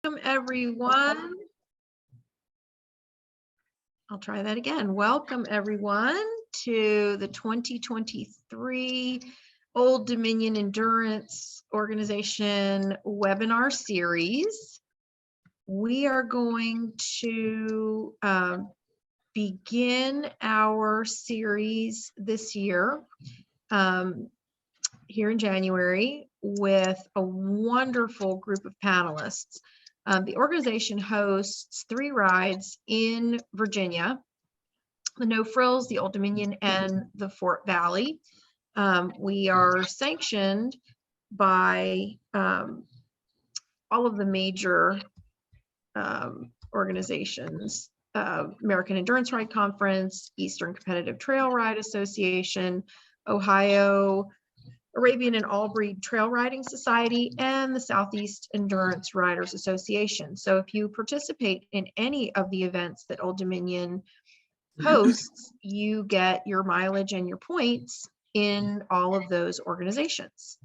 Welcome everyone. I'll try that again. Welcome everyone to the 2023 Old Dominion Endurance Organization webinar series. We are going to begin our series this year here in January with a wonderful group of panelists. The organization hosts 3 rides in Virginia: the No Frills, the Old Dominion, and the Fort Valley. We are sanctioned by all of the major organizations: American Endurance Ride Conference, Eastern Competitive Trail Ride Association, Ohio Arabian and All-Breed Trail Riding Society, and the Southeast Endurance Riders Association. So if you participate in any of the events that Old Dominion hosts, you get your mileage and your points in all of those organizations.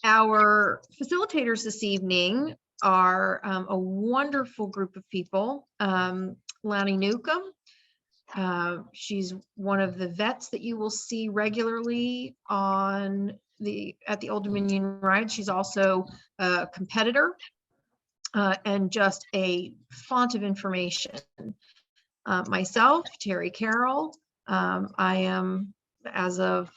Our facilitators this evening are a wonderful group of people. Lani Newcomb. She's one of the vets that you will see regularly at the Old Dominion ride. She's also a competitor and just a font of information. Myself, Terry Carroll, I am, as of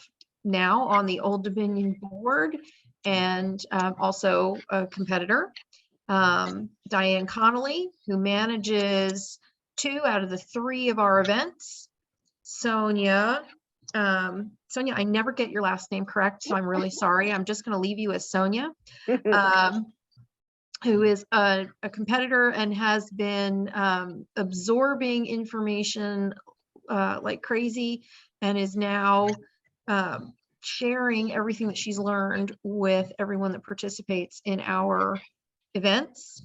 now, on the Old Dominion board and also a competitor. Diane Connolly, who manages 2 out of the 3 of our events. Sonia, I never get your last name correct, so I'm really sorry. I'm just going to leave you as Sonia, who is a competitor and has been absorbing information like crazy, and is now sharing everything that she's learned with everyone that participates in our events.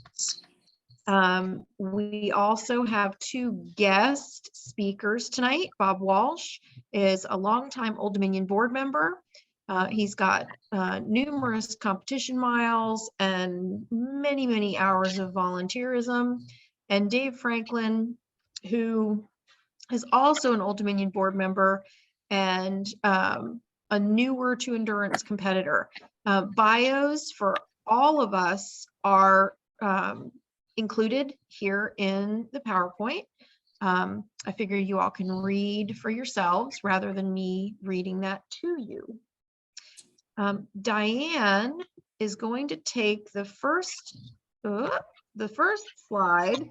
We also have 2 guest speakers tonight. Bob Walsh is a longtime Old Dominion board member. He's got numerous competition miles and many, many hours of volunteerism. And Dave Franklin, who is also an Old Dominion board member and a newer to endurance competitor. Bios for all of us are included here in the PowerPoint. I figure you all can read for yourselves rather than me reading that to you. Diane is going to take the first slide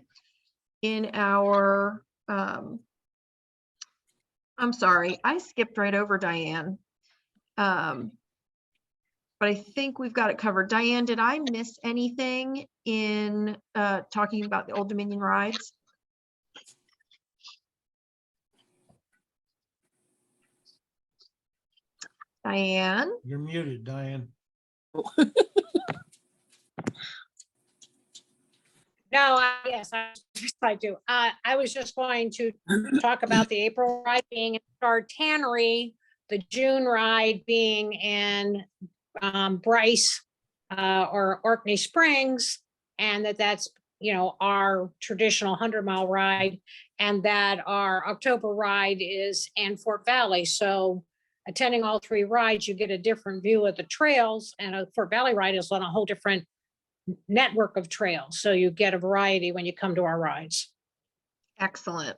in our, I'm sorry, I skipped right over Diane. But I think we've got it covered. Diane, did I miss anything in talking about the Old Dominion rides? Diane? You're muted, Diane. No, yes, I do. I was just going to talk about the April ride being in Star Tannery, the June ride being in Bryce or Orkney Springs, and that's, you know, our traditional 100-mile ride, and that our October ride is in Fort Valley. So attending all 3 rides, you get a different view of the trails, and a Fort Valley ride is on a whole different network of trails. So you get a variety when you come to our rides. Excellent.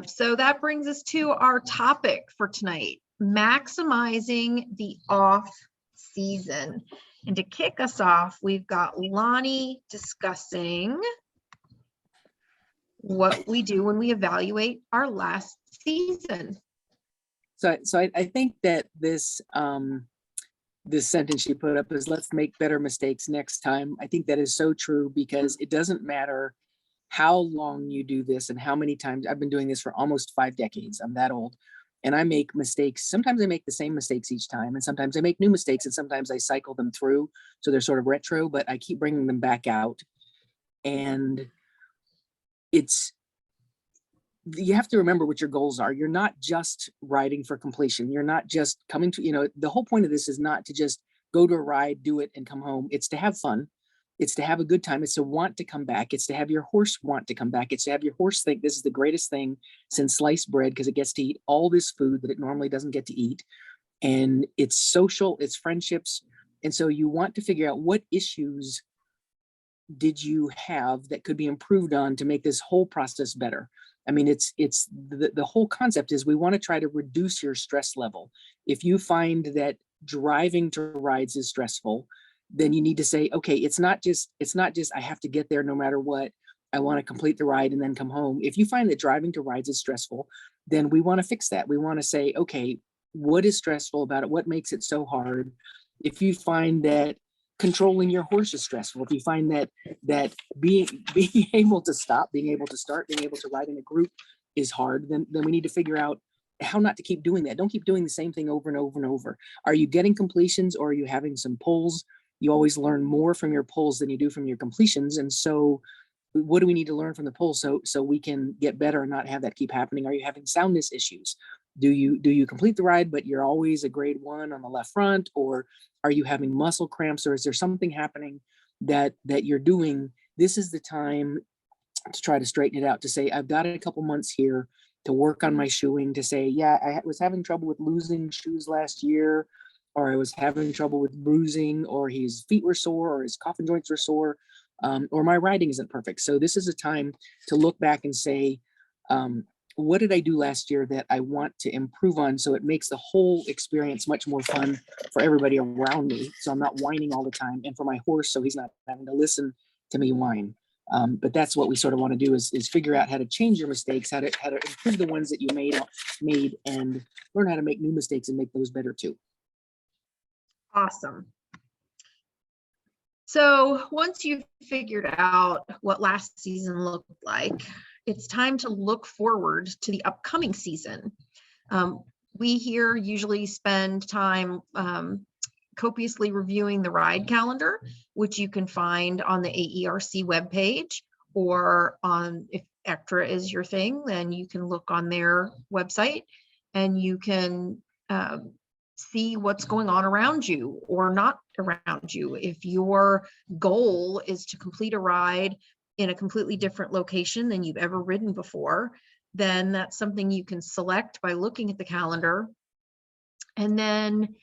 So that brings us to our topic for tonight: maximizing the off season. And to kick us off, we've got Lonnie discussing what we do when we evaluate our last season. So I think that this this sentence she put up is, let's make better mistakes next time. I think that is so true, because it doesn't matter how long you do this and how many times. I've been doing this for almost 5 decades. I'm that old. And I make mistakes. Sometimes I make the same mistakes each time, and sometimes I make new mistakes, and sometimes I cycle them through. So they're sort of retro, but I keep bringing them back out. And you have to remember what your goals are. You're not just riding for completion. You're not just coming to, the whole point of this is not to just go to a ride, do it, and come home. It's to have fun. It's to have a good time. It's to want to come back. It's to have your horse want to come back. It's to have your horse think this is the greatest thing since sliced bread, because it gets to eat all this food that it normally doesn't get to eat. And it's social, it's friendships. And so you want to figure out what issues did you have that could be improved on to make this whole process better. I mean, it's the whole concept is we want to try to reduce your stress level. If you find that driving to rides is stressful, then you need to say, okay, it's not just I have to get there no matter what. I want to complete the ride and then come home. If you find that driving to rides is stressful, then we want to fix that. We want to say, okay, what is stressful about it? What makes it so hard? If you find that controlling your horse is stressful, if you find that being able to stop, being able to start, being able to ride in a group is hard, then we need to figure out how not to keep doing that. Don't keep doing the same thing over and over and over. Are you getting completions, or are you having some pulls? You always learn more from your pulls than you do from your completions. And so what do we need to learn from the pulls so we can get better and not have that keep happening? Are you having soundness issues? Do you complete the ride, but you're always a grade 1 on the left front? Or are you having muscle cramps, or is there something happening that you're doing? This is the time to try to straighten it out, to say, I've got a couple months here to work on my shoeing, to say, yeah, I was having trouble with losing shoes last year, or I was having trouble with bruising, or his feet were sore, or his coffin joints were sore, or my riding isn't perfect. So this is a time to look back and say, what did I do last year that I want to improve on, so it makes the whole experience much more fun for everybody around me, so I'm not whining all the time, and for my horse, so he's not having to listen to me whine. But that's what we sort of want to do, is figure out how to change your mistakes, how to improve the ones that you made, and learn how to make new mistakes and make those better too. Awesome. So once you've figured out what last season looked like, it's time to look forward to the upcoming season. We here usually spend time copiously reviewing the ride calendar, which you can find on the AERC webpage, or on, if ECTRA is your thing, then you can look on their website and you can see what's going on around you or not around you. If your goal is to complete a ride in a completely different location than you've ever ridden before, then that's something you can select by looking at the calendar. And then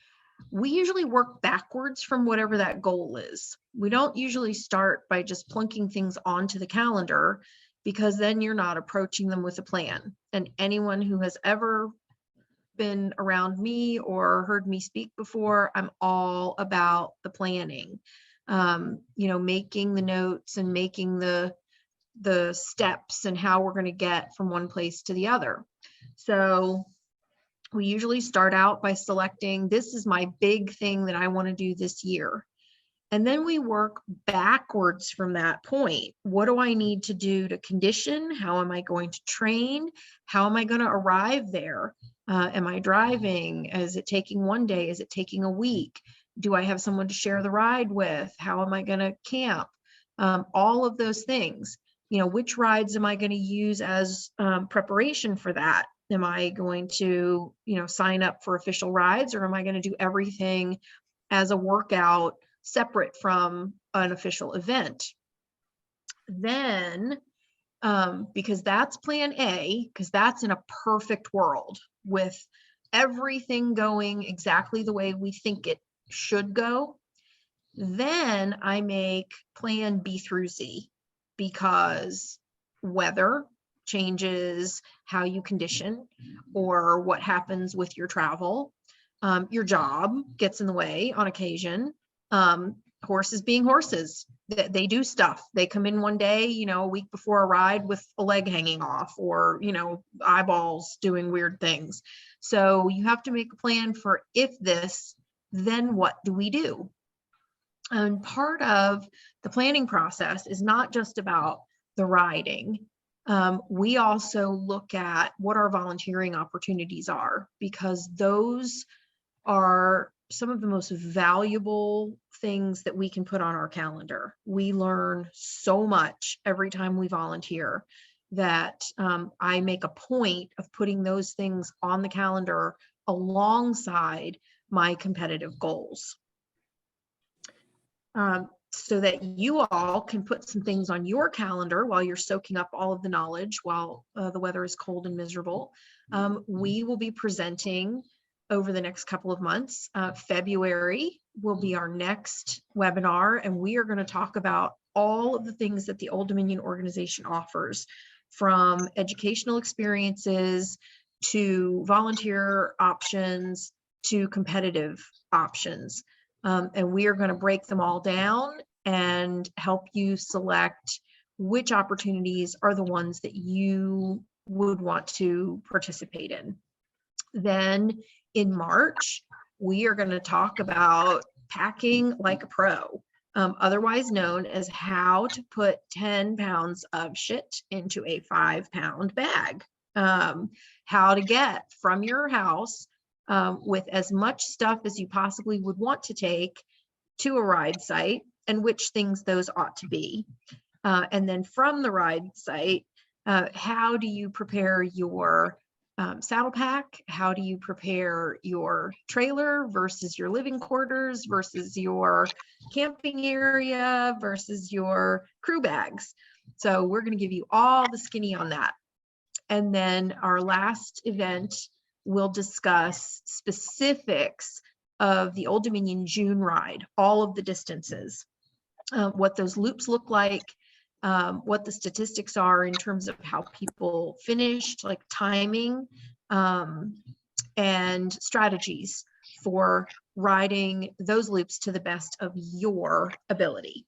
we usually work backwards from whatever that goal is. We don't usually start by just plunking things onto the calendar, because then you're not approaching them with a plan. And anyone who has ever been around me or heard me speak before, I'm all about the planning. Making the notes and making the steps and how we're going to get from one place to the other. So we usually start out by selecting, this is my big thing that I want to do this year. And then we work backwards from that point. What do I need to do to condition? How am I going to train? How am I going to arrive there? Am I driving? Is it taking one day? Is it taking a week? Do I have someone to share the ride with? How am I going to camp? All of those things. Which rides am I going to use as preparation for that? Am I going to, sign up for official rides, or am I going to do everything as a workout separate from an official event? Then, because that's plan A, because that's in a perfect world with everything going exactly the way we think it should go, then I make plan B through Z, because weather changes how you condition, or what happens with your travel. Your job gets in the way on occasion. Horses being horses, they do stuff. They come in one day, a week before a ride with a leg hanging off, or, eyeballs doing weird things. So you have to make a plan for, if this, then what do we do? And part of the planning process is not just about the riding. We also look at what our volunteering opportunities are, because those are some of the most valuable things that we can put on our calendar. We learn so much every time we volunteer that I make a point of putting those things on the calendar alongside my competitive goals. so that you all can put some things on your calendar while you're soaking up all of the knowledge while the weather is cold and miserable. We will be presenting over the next couple of months. February will be our next webinar, and we are going to talk about all of the things that the Old Dominion organization offers, from educational experiences to volunteer options to competitive options. And we are going to break them all down and help you select which opportunities are the ones that you would want to participate in. Then in March, we are going to talk about packing like a pro, otherwise known as how to put 10 pounds of shit into a 5-pound bag. How to get from your house with as much stuff as you possibly would want to take to a ride site, and which things those ought to be. And then from the ride site, how do you prepare your saddle pack? How do you prepare your trailer versus your living quarters versus your camping area versus your crew bags? So we're going to give you all the skinny on that. And then our last event will discuss specifics of the Old Dominion June ride, all of the distances, what those loops look like, what the statistics are in terms of how people finished, like timing, and strategies for riding those loops to the best of your ability.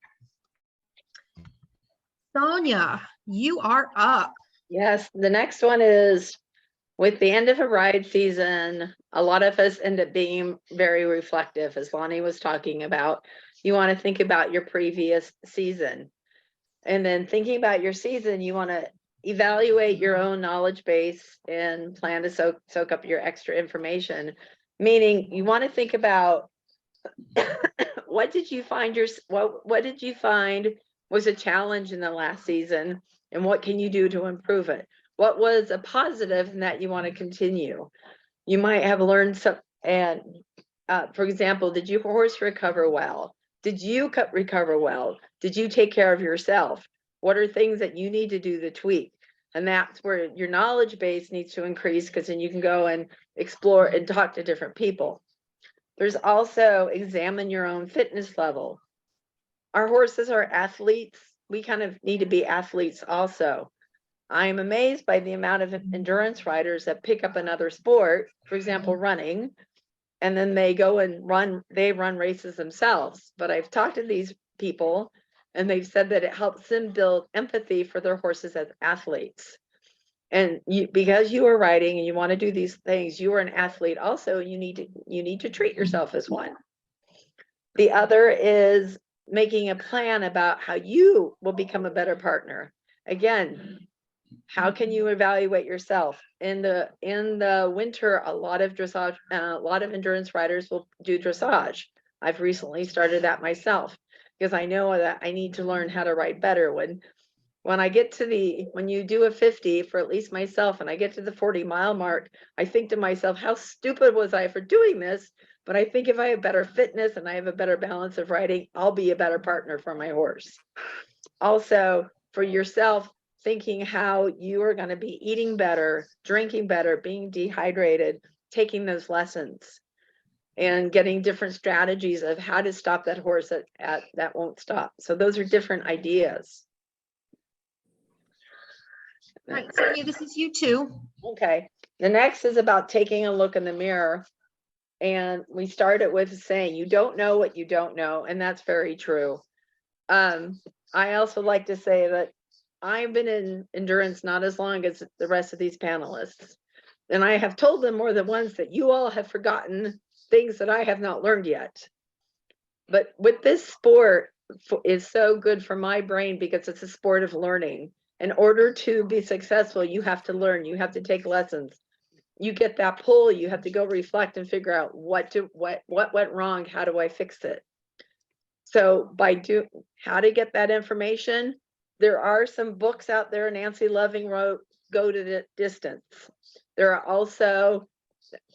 Sonia, you are up. Yes, the next one is, with the end of a ride season, a lot of us end up being very reflective, as Lonnie was talking about. You want to think about your previous season. And then thinking about your season, you want to evaluate your own knowledge base and plan to soak up your extra information. Meaning you want to think about what did you find what did you find was a challenge in the last season, and what can you do to improve it? What was a positive and that you want to continue? You might have learned some, and for example, did your horse recover well? Did you recover well? Did you take care of yourself? What are things that you need to do to tweak? And that's where your knowledge base needs to increase, because then you can go and explore and talk to different people. There's also examine your own fitness level. Our horses are athletes. We kind of need to be athletes also. I am amazed by the amount of endurance riders that pick up another sport, for example, running, and then they go and run races themselves. But I've talked to these people, and they've said that it helps them build empathy for their horses as athletes. And because you are riding and you want to do these things, you are an athlete also. You need to treat yourself as one. The other is making a plan about how you will become a better partner. Again, how can you evaluate yourself? In the winter, a lot of dressage, a lot of endurance riders will do dressage. I've recently started that myself, because I know that I need to learn how to ride better. When I get to when you do a 50, for at least myself, and I get to the 40-mile mark, I think to myself, how stupid was I for doing this? But I think if I have better fitness and I have a better balance of riding, I'll be a better partner for my horse. Also, for yourself, thinking how you are going to be eating better, drinking better, being dehydrated, taking those lessons, and getting different strategies of how to stop that horse that won't stop. So those are different ideas. All right, Sonia, this is you too. Okay. The next is about taking a look in the mirror. And we started with saying, you don't know what you don't know. And that's very true. I also like to say that I've been in endurance not as long as the rest of these panelists. And I have told them more than once that you all have forgotten things that I have not learned yet. But with this sport is so good for my brain, because it's a sport of learning. In order to be successful, you have to learn, you have to take lessons. You get that pull, you have to go reflect and figure out what went wrong, how do I fix it? So how to get that information, there are some books out there. Nancy Loving wrote Go to the Distance. There are also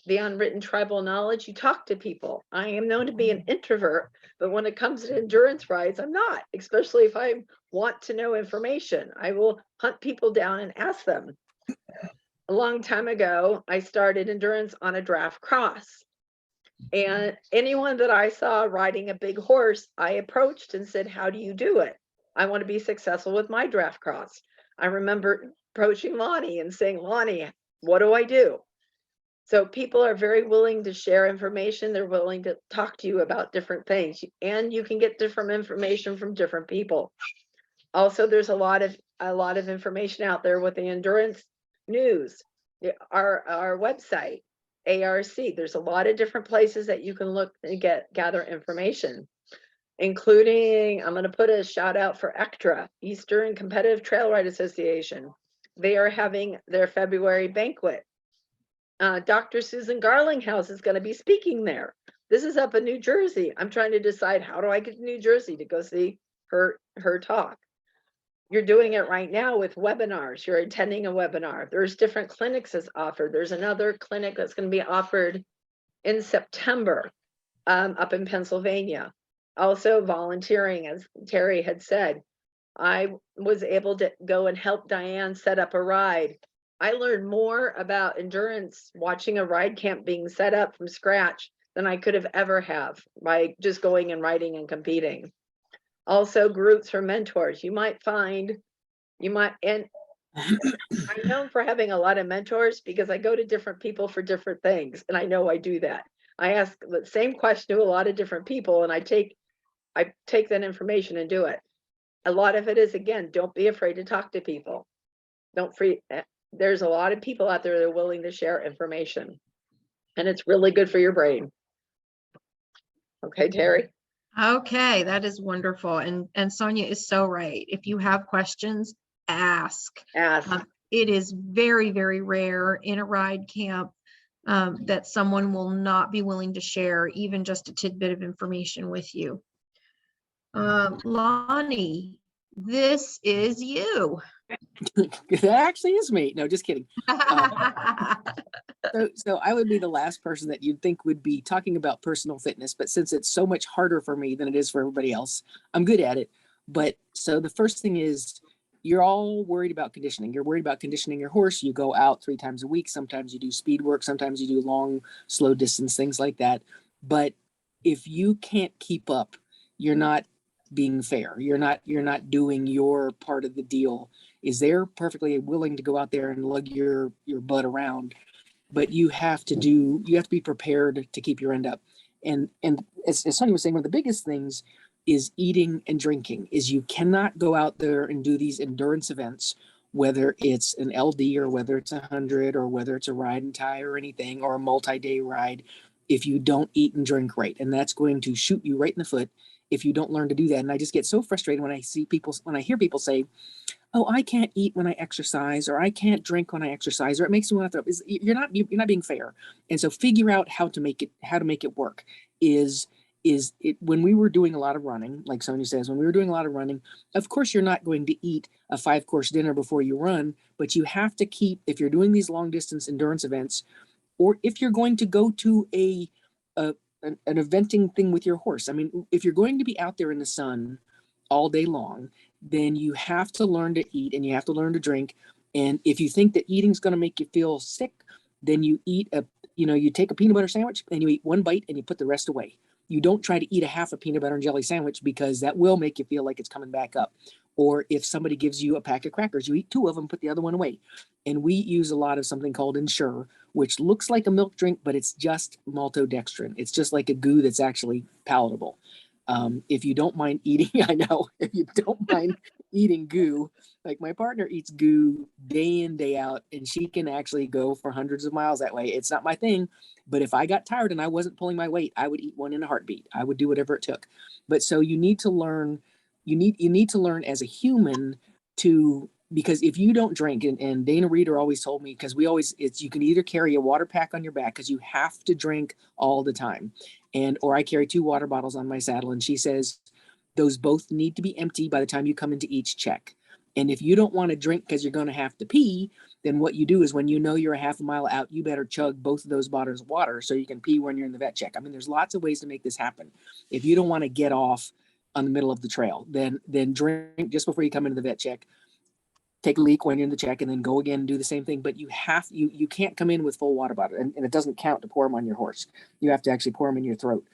the unwritten tribal knowledge, you talk to people. I am known to be an introvert, but when it comes to endurance rides, I'm not, especially if I want to know information. I will hunt people down and ask them. A long time ago, I started endurance on a draft cross. And anyone that I saw riding a big horse, I approached and said, how do you do it? I want to be successful with my draft cross. I remember approaching Lonnie and saying, Lonnie, what do I do? So people are very willing to share information. They're willing to talk to you about different things, and you can get different information from different people. Also, there's a lot of information out there with the endurance news, our website, ARC. There's a lot of different places that you can look and gather information, including, I'm going to put a shout out for ECTRA, Eastern Competitive Trail Ride Association. They are having their February banquet. Dr. Susan Garlinghouse is going to be speaking there. This is up in New Jersey. I'm trying to decide, how do I get to New Jersey to go see her talk? You're doing it right now with webinars. You're attending a webinar. There's different clinics that's offered. There's another clinic that's going to be offered in September up in Pennsylvania. Also volunteering, as Terry had said. I was able to go and help Diane set up a ride. I learned more about endurance watching a ride camp being set up from scratch than I could have ever have by just going and riding and competing. Also, groups for mentors. And I'm known for having a lot of mentors because I go to different people for different things, and I know I do that. I ask the same question to a lot of different people, and I take that information and do it. A lot of it is, again, don't be afraid to talk to people. There's a lot of people out there that are willing to share information, and it's really good for your brain. Okay, Terry? Okay, that is wonderful. And Sonia is so right. If you have questions, ask. Ask. It is very, very rare in a ride camp that someone will not be willing to share even just a tidbit of information with you. Lonnie, this is you. That actually is me. No, just kidding. So I would be the last person that you'd think would be talking about personal fitness, but since it's so much harder for me than it is for everybody else, I'm good at it. But so the first thing is, you're all worried about conditioning. You're worried about conditioning your horse. You go out 3 times a week. Sometimes you do speed work. Sometimes you do long, slow distance, things like that. But if you can't keep up, you're not being fair. You're not doing your part of the deal. Is they're perfectly willing to go out there and lug your butt around, but you have to be prepared to keep your end up. And as Sonia was saying, one of the biggest things is eating and drinking. Is you cannot go out there and do these endurance events, whether it's an LD or whether it's 100 or whether it's a ride and tie or anything, or a multi-day ride, if you don't eat and drink right. And that's going to shoot you right in the foot if you don't learn to do that. And I just get so frustrated when I hear people say, oh, I can't eat when I exercise, or I can't drink when I exercise, or it makes me want to throw up. You're not being fair. And so figure out how to make it work. Is it, when we were doing a lot of running, like Sonia says, when we were doing a lot of running, of course you're not going to eat a 5-course dinner before you run, but you have to keep, if you're doing these long distance endurance events, or if you're going to go to an eventing thing with your horse. I mean, if you're going to be out there in the sun all day long, then you have to learn to eat and you have to learn to drink. And if you think that eating is going to make you feel sick, then you you take a peanut butter sandwich and you eat 1 bite and you put the rest away. You don't try to eat a half a peanut butter and jelly sandwich, because that will make you feel like it's coming back up. Or if somebody gives you a pack of crackers, you eat 2 of them, put the other one away. And we use a lot of something called Ensure, which looks like a milk drink, but it's just maltodextrin. It's just like a goo that's actually palatable. If you don't mind eating, I know, if you don't mind eating goo, like my partner eats goo day in, day out, and she can actually go for hundreds of miles that way. It's not my thing, but if I got tired and I wasn't pulling my weight, I would eat one in a heartbeat. I would do whatever it took. But so you need to learn, you need to learn as a human because if you don't drink, and Dana Reeder always told me, because you can either carry a water pack on your back because you have to drink all the time, or I carry 2 water bottles on my saddle, and she says those both need to be empty by the time you come into each check. And if you don't want to drink because you're going to have to pee, then what you do is when you know you're a half a mile out, you better chug both of those bottles of water so you can pee when you're in the vet check. I mean, there's lots of ways to make this happen. If you don't want to get off on the middle of the trail, then drink just before you come into the vet check. Take a leak when you're in the check and then go again and do the same thing. But you can't come in with full water bottle, and it doesn't count to pour them on your horse. You have to actually pour them in your throat.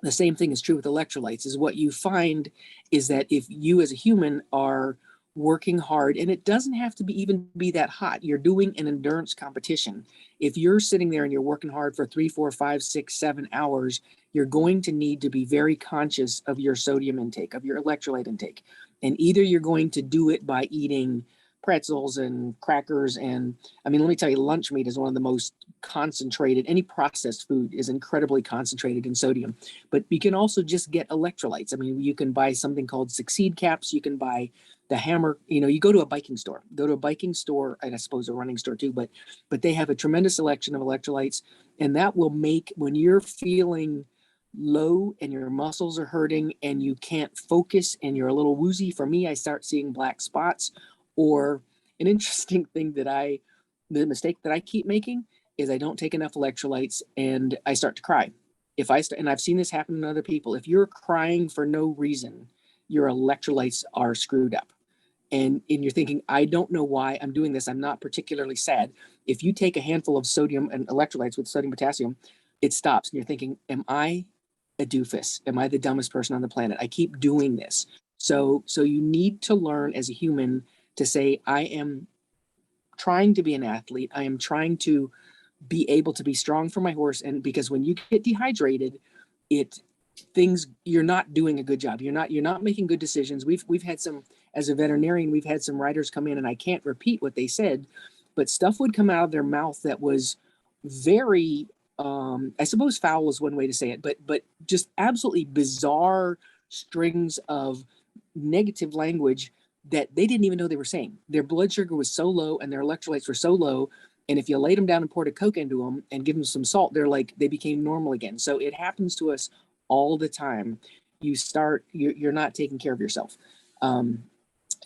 The same thing is true with electrolytes. Is what you find is that if you as a human are working hard, and it doesn't have to be that hot, you're doing an endurance competition. If you're sitting there and you're working hard for 3, 4, 5, 6, 7 hours, you're going to need to be very conscious of your sodium intake, of your electrolyte intake. And either you're going to do it by eating pretzels and crackers. And I mean, let me tell you, lunch meat is one of the most concentrated. Any processed food is incredibly concentrated in sodium, but you can also just get electrolytes. I mean, you can buy something called Succeed caps. You can buy the Hammer, you go to a biking store, and I suppose a running store too, but they have a tremendous selection of electrolytes, and that will make, when you're feeling low and your muscles are hurting and you can't focus and you're a little woozy. For me, I start seeing black spots. Or an interesting thing the mistake that I keep making is I don't take enough electrolytes and I start to cry. And I've seen this happen in other people. If you're crying for no reason, your electrolytes are screwed up. And you're thinking, I don't know why I'm doing this. I'm not particularly sad. If you take a handful of sodium and electrolytes with sodium, potassium, it stops. And you're thinking, am I a doofus? Am I the dumbest person on the planet? I keep doing this. So you need to learn as a human to say, I am trying to be an athlete. I am trying to be able to be strong for my horse. And because when you get dehydrated, you're not doing a good job. You're not making good decisions. We've had some, as a veterinarian, we've had some riders come in, and I can't repeat what they said, but stuff would come out of their mouth that was very, I suppose foul is one way to say it, but just absolutely bizarre strings of negative language that they didn't even know they were saying. Their blood sugar was so low and their electrolytes were so low. And if you laid them down and poured a Coke into them and give them some salt, they became normal again. So it happens to us all the time. You're not taking care of yourself.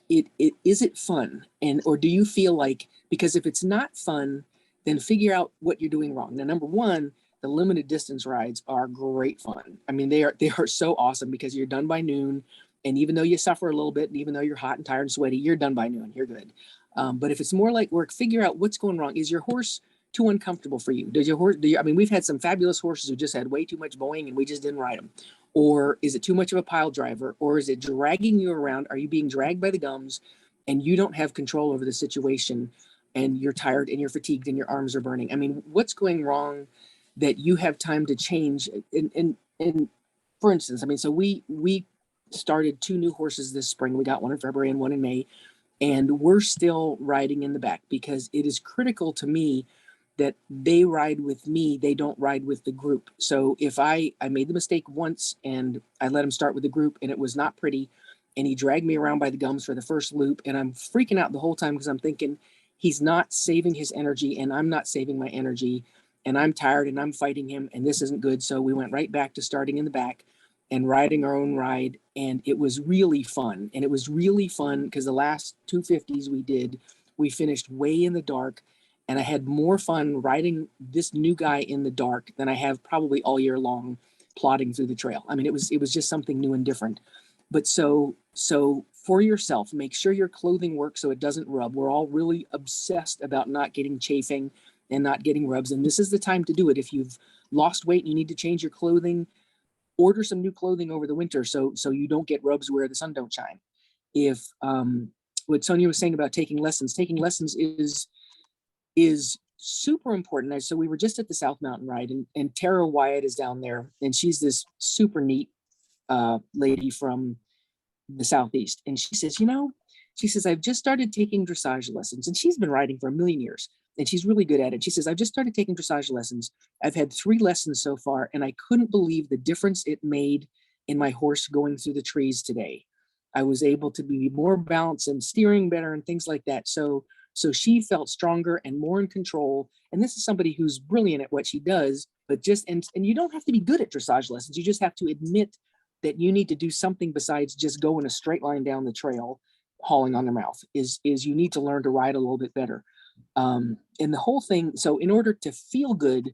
Is it fun? Or do you feel like, because if it's not fun, then figure out what you're doing wrong. Now, number one, the limited distance rides are great fun. I mean, they are so awesome because you're done by noon. And even though you suffer a little bit, and even though you're hot and tired and sweaty, you're done by noon, you're good. But if it's more like work, figure out what's going wrong. Is your horse too uncomfortable for you? I mean, we've had some fabulous horses who just had way too much bowing and we just didn't ride them. Or is it too much of a pile driver? Or is it dragging you around? Are you being dragged by the gums and you don't have control over the situation and you're tired and you're fatigued and your arms are burning? I mean, what's going wrong that you have time to change? And for instance, I mean, so we started 2 new horses this spring. We got one in February and one in May, and we're still riding in the back because it is critical to me that they ride with me. They don't ride with the group. So if I made the mistake once and I let him start with the group and it was not pretty, and he dragged me around by the gums for the first loop, and I'm freaking out the whole time because I'm thinking he's not saving his energy and I'm not saving my energy, and I'm tired and I'm fighting him and this isn't good. So we went right back to starting in the back and riding our own ride. And it was really fun. And it was really fun because the last 250s we finished way in the dark. And I had more fun riding this new guy in the dark than I have probably all year long plodding through the trail. I mean, it was just something new and different. But so for yourself, make sure your clothing works so it doesn't rub. We're all really obsessed about not getting chafing and not getting rubs. And this is the time to do it. If you've lost weight and you need to change your clothing, order some new clothing over the winter so you don't get rubs where the sun don't shine. If what Sonia was saying about taking lessons is super important. So we were just at the South Mountain ride, and Tara Wyatt is down there, and she's this super neat lady from the Southeast. And she says, I've just started taking dressage lessons, and she's been riding for a million years. And she's really good at it. She says, I've just started taking dressage lessons. I've had 3 lessons so far, and I couldn't believe the difference it made in my horse going through the trees today. I was able to be more balanced and steering better and things like that. So she felt stronger and more in control. And this is somebody who's brilliant at what she does, but and you don't have to be good at dressage lessons. You just have to admit that you need to do something besides just go in a straight line down the trail. hauling on their mouth, is you need to learn to ride a little bit better. And the whole thing, so in order to feel good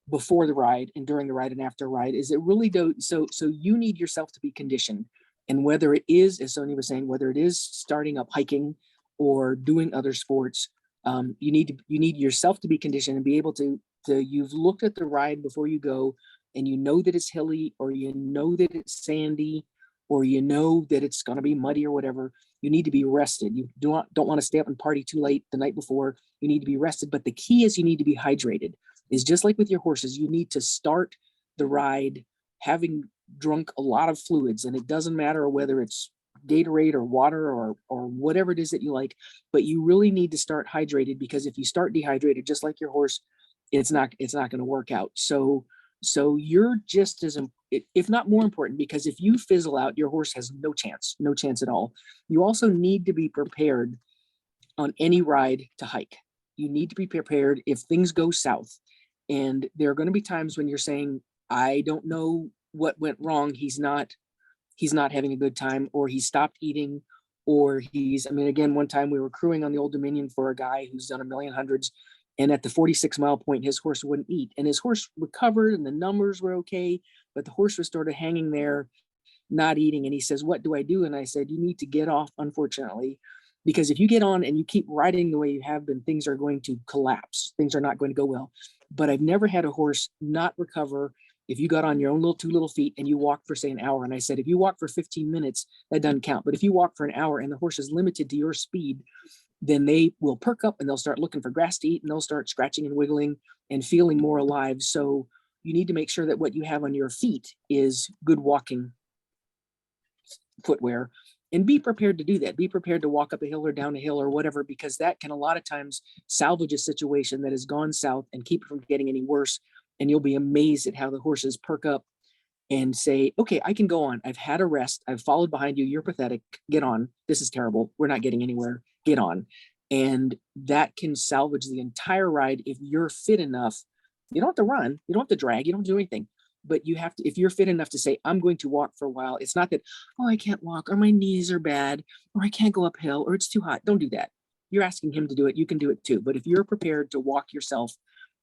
before the ride and during the ride and after ride, is it really so you need yourself to be conditioned. And whether it is, as Sonia was saying, whether it is starting up hiking or doing other sports, you need yourself to be conditioned and be able to you've looked at the ride before you go, and you know that it's hilly, or you know that it's sandy, or you know that it's going to be muddy or whatever. You need to be rested. You don't want to stay up and party too late the night before. You need to be rested. But the key is you need to be hydrated. Is just like with your horses, you need to start the ride having drunk a lot of fluids, and it doesn't matter whether it's Gatorade or water or whatever it is that you like, but you really need to start hydrated, because if you start dehydrated, just like your horse, it's not going to work out. So you're just as, if not more important, because if you fizzle out, your horse has no chance at all. You also need to be prepared on any ride to hike. You need to be prepared if things go south. And there are going to be times when you're saying, I don't know what went wrong. He's not having a good time, or he stopped eating, or again, one time we were crewing on the Old Dominion for a guy who's done 1,000,000 and at the 46-mile point, his horse wouldn't eat, and his horse recovered and the numbers were okay, but the horse was sort of hanging there, not eating. And he says, what do I do? And I said, you need to get off, unfortunately, because if you get on and you keep riding the way you have been, things are going to collapse. Things are not going to go well. But I've never had a horse not recover if you got on your own two little feet and you walk for, say, an hour. And I said, if you walk for 15 minutes, that doesn't count. But if you walk for an hour and the horse is limited to your speed, then they will perk up and they'll start looking for grass to eat, and they'll start scratching and wiggling and feeling more alive. So you need to make sure that what you have on your feet is good walking footwear, and be prepared to do that. Be prepared to walk up a hill or down a hill or whatever, because that can a lot of times salvage a situation that has gone south and keep it from getting any worse. And you'll be amazed at how the horses perk up and say, okay, I can go on. I've had a rest. I've followed behind you. You're pathetic. Get on. This is terrible. We're not getting anywhere. Get on. And that can salvage the entire ride if you're fit enough. You don't have to run. You don't have to drag. You don't do anything. But you have to, if you're fit enough to say, I'm going to walk for a while. It's not that, oh, I can't walk, or my knees are bad, or I can't go uphill, or it's too hot. Don't do that. You're asking him to do it. You can do it too. But if you're prepared to walk yourself,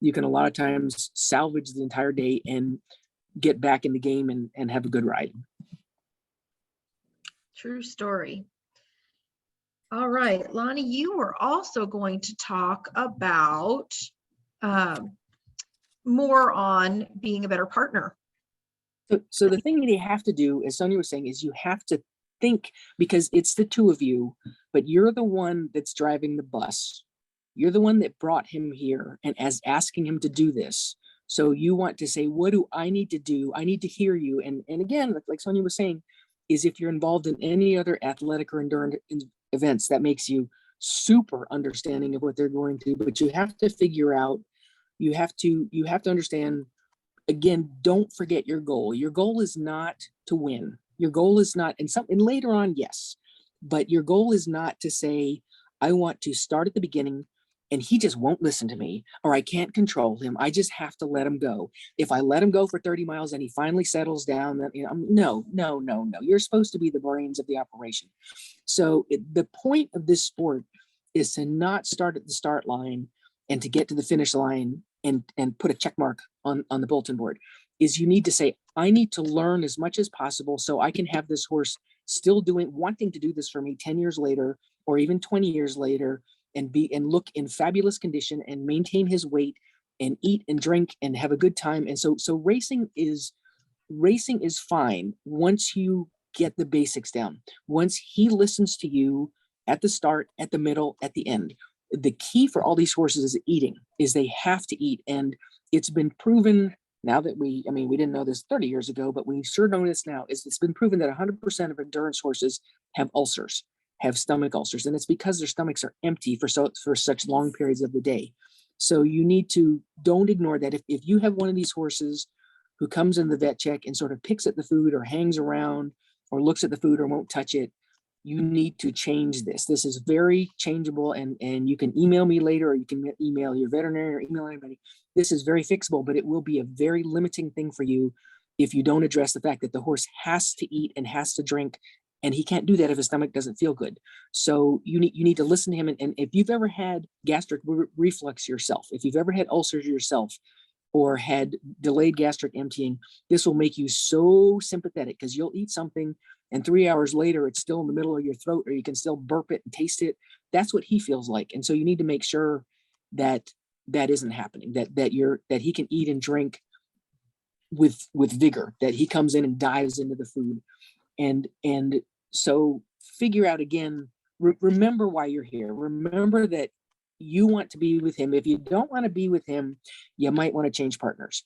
you can a lot of times salvage the entire day and get back in the game and have a good ride. True story. All right, Lonnie, you were also going to talk about more on being a better partner. So the thing that you have to do, as Sonia was saying, is you have to think, because it's the two of you, but you're the one that's driving the bus. You're the one that brought him here and as asking him to do this. So you want to say, what do I need to do? I need to hear you. And again, like Sonia was saying, is if you're involved in any other athletic or endurance events, that makes you super understanding of what they're going through. But you have to figure out, you have to understand, again, don't forget your goal. Your goal is not to win. Your goal is not, and later on, yes, but your goal is not to say, I want to start at the beginning and he just won't listen to me, or I can't control him. I just have to let him go. If I let him go for 30 miles and he finally settles down, then, no. You're supposed to be the brains of the operation. So the point of this sport is to not start at the start line and to get to the finish line and put a check mark on the bulletin board. Is you need to say, I need to learn as much as possible so I can have this horse still wanting to do this for me 10 years later, or even 20 years later, and look in fabulous condition and maintain his weight and eat and drink and have a good time. And so racing is fine once you get the basics down. Once he listens to you at the start, at the middle, at the end. The key for all these horses is eating, is they have to eat. And it's been proven now that we didn't know this 30 years ago, but we sure know this now, is it's been proven that 100% of endurance horses have ulcers, have stomach ulcers. And it's because their stomachs are empty for such long periods of the day. So you need to, don't ignore that. If you have one of these horses who comes in the vet check and sort of picks at the food or hangs around or looks at the food or won't touch it, you need to change this. This is very changeable, and you can email me later, or you can email your veterinarian or email anybody. This is very fixable, but it will be a very limiting thing for you if you don't address the fact that the horse has to eat and has to drink And he can't do that if his stomach doesn't feel good. So you need to listen to him. And if you've ever had gastric reflux yourself, if you've ever had ulcers yourself, or had delayed gastric emptying, this will make you so sympathetic, because you'll eat something and 3 hours later it's still in the middle of your throat, or you can still burp it and taste it. That's what he feels like. And so you need to make sure that that isn't happening, that he can eat and drink with vigor, that he comes in and dives into the food. And so figure out again, remember why you're here. Remember that you want to be with him. If you don't want to be with him, you might want to change partners,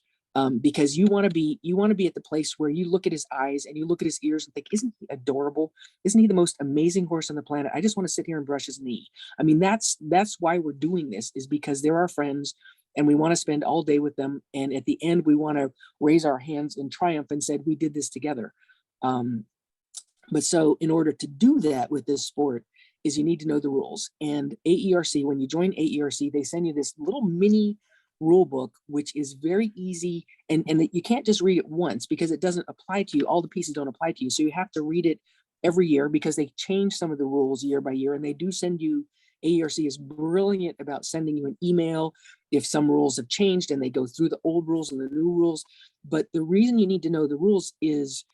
because you want to be at the place where you look at his eyes and you look at his ears and think, isn't he adorable? Isn't he the most amazing horse on the planet? I just want to sit here and brush his knee. I mean, that's why we're doing this, is because they're our friends and we want to spend all day with them. And at the end, we want to raise our hands in triumph and said, we did this together. But so in order to do that with this sport, is you need to know the rules. And AERC, when you join AERC, they send you this little mini rule book, which is very easy. And that you can't just read it once, because it doesn't apply to you. All the pieces don't apply to you. So you have to read it every year, because they change some of the rules year by year. And they do send you, AERC is brilliant about sending you an email if some rules have changed, and they go through the old rules and the new rules. But the reason you need to know the rules is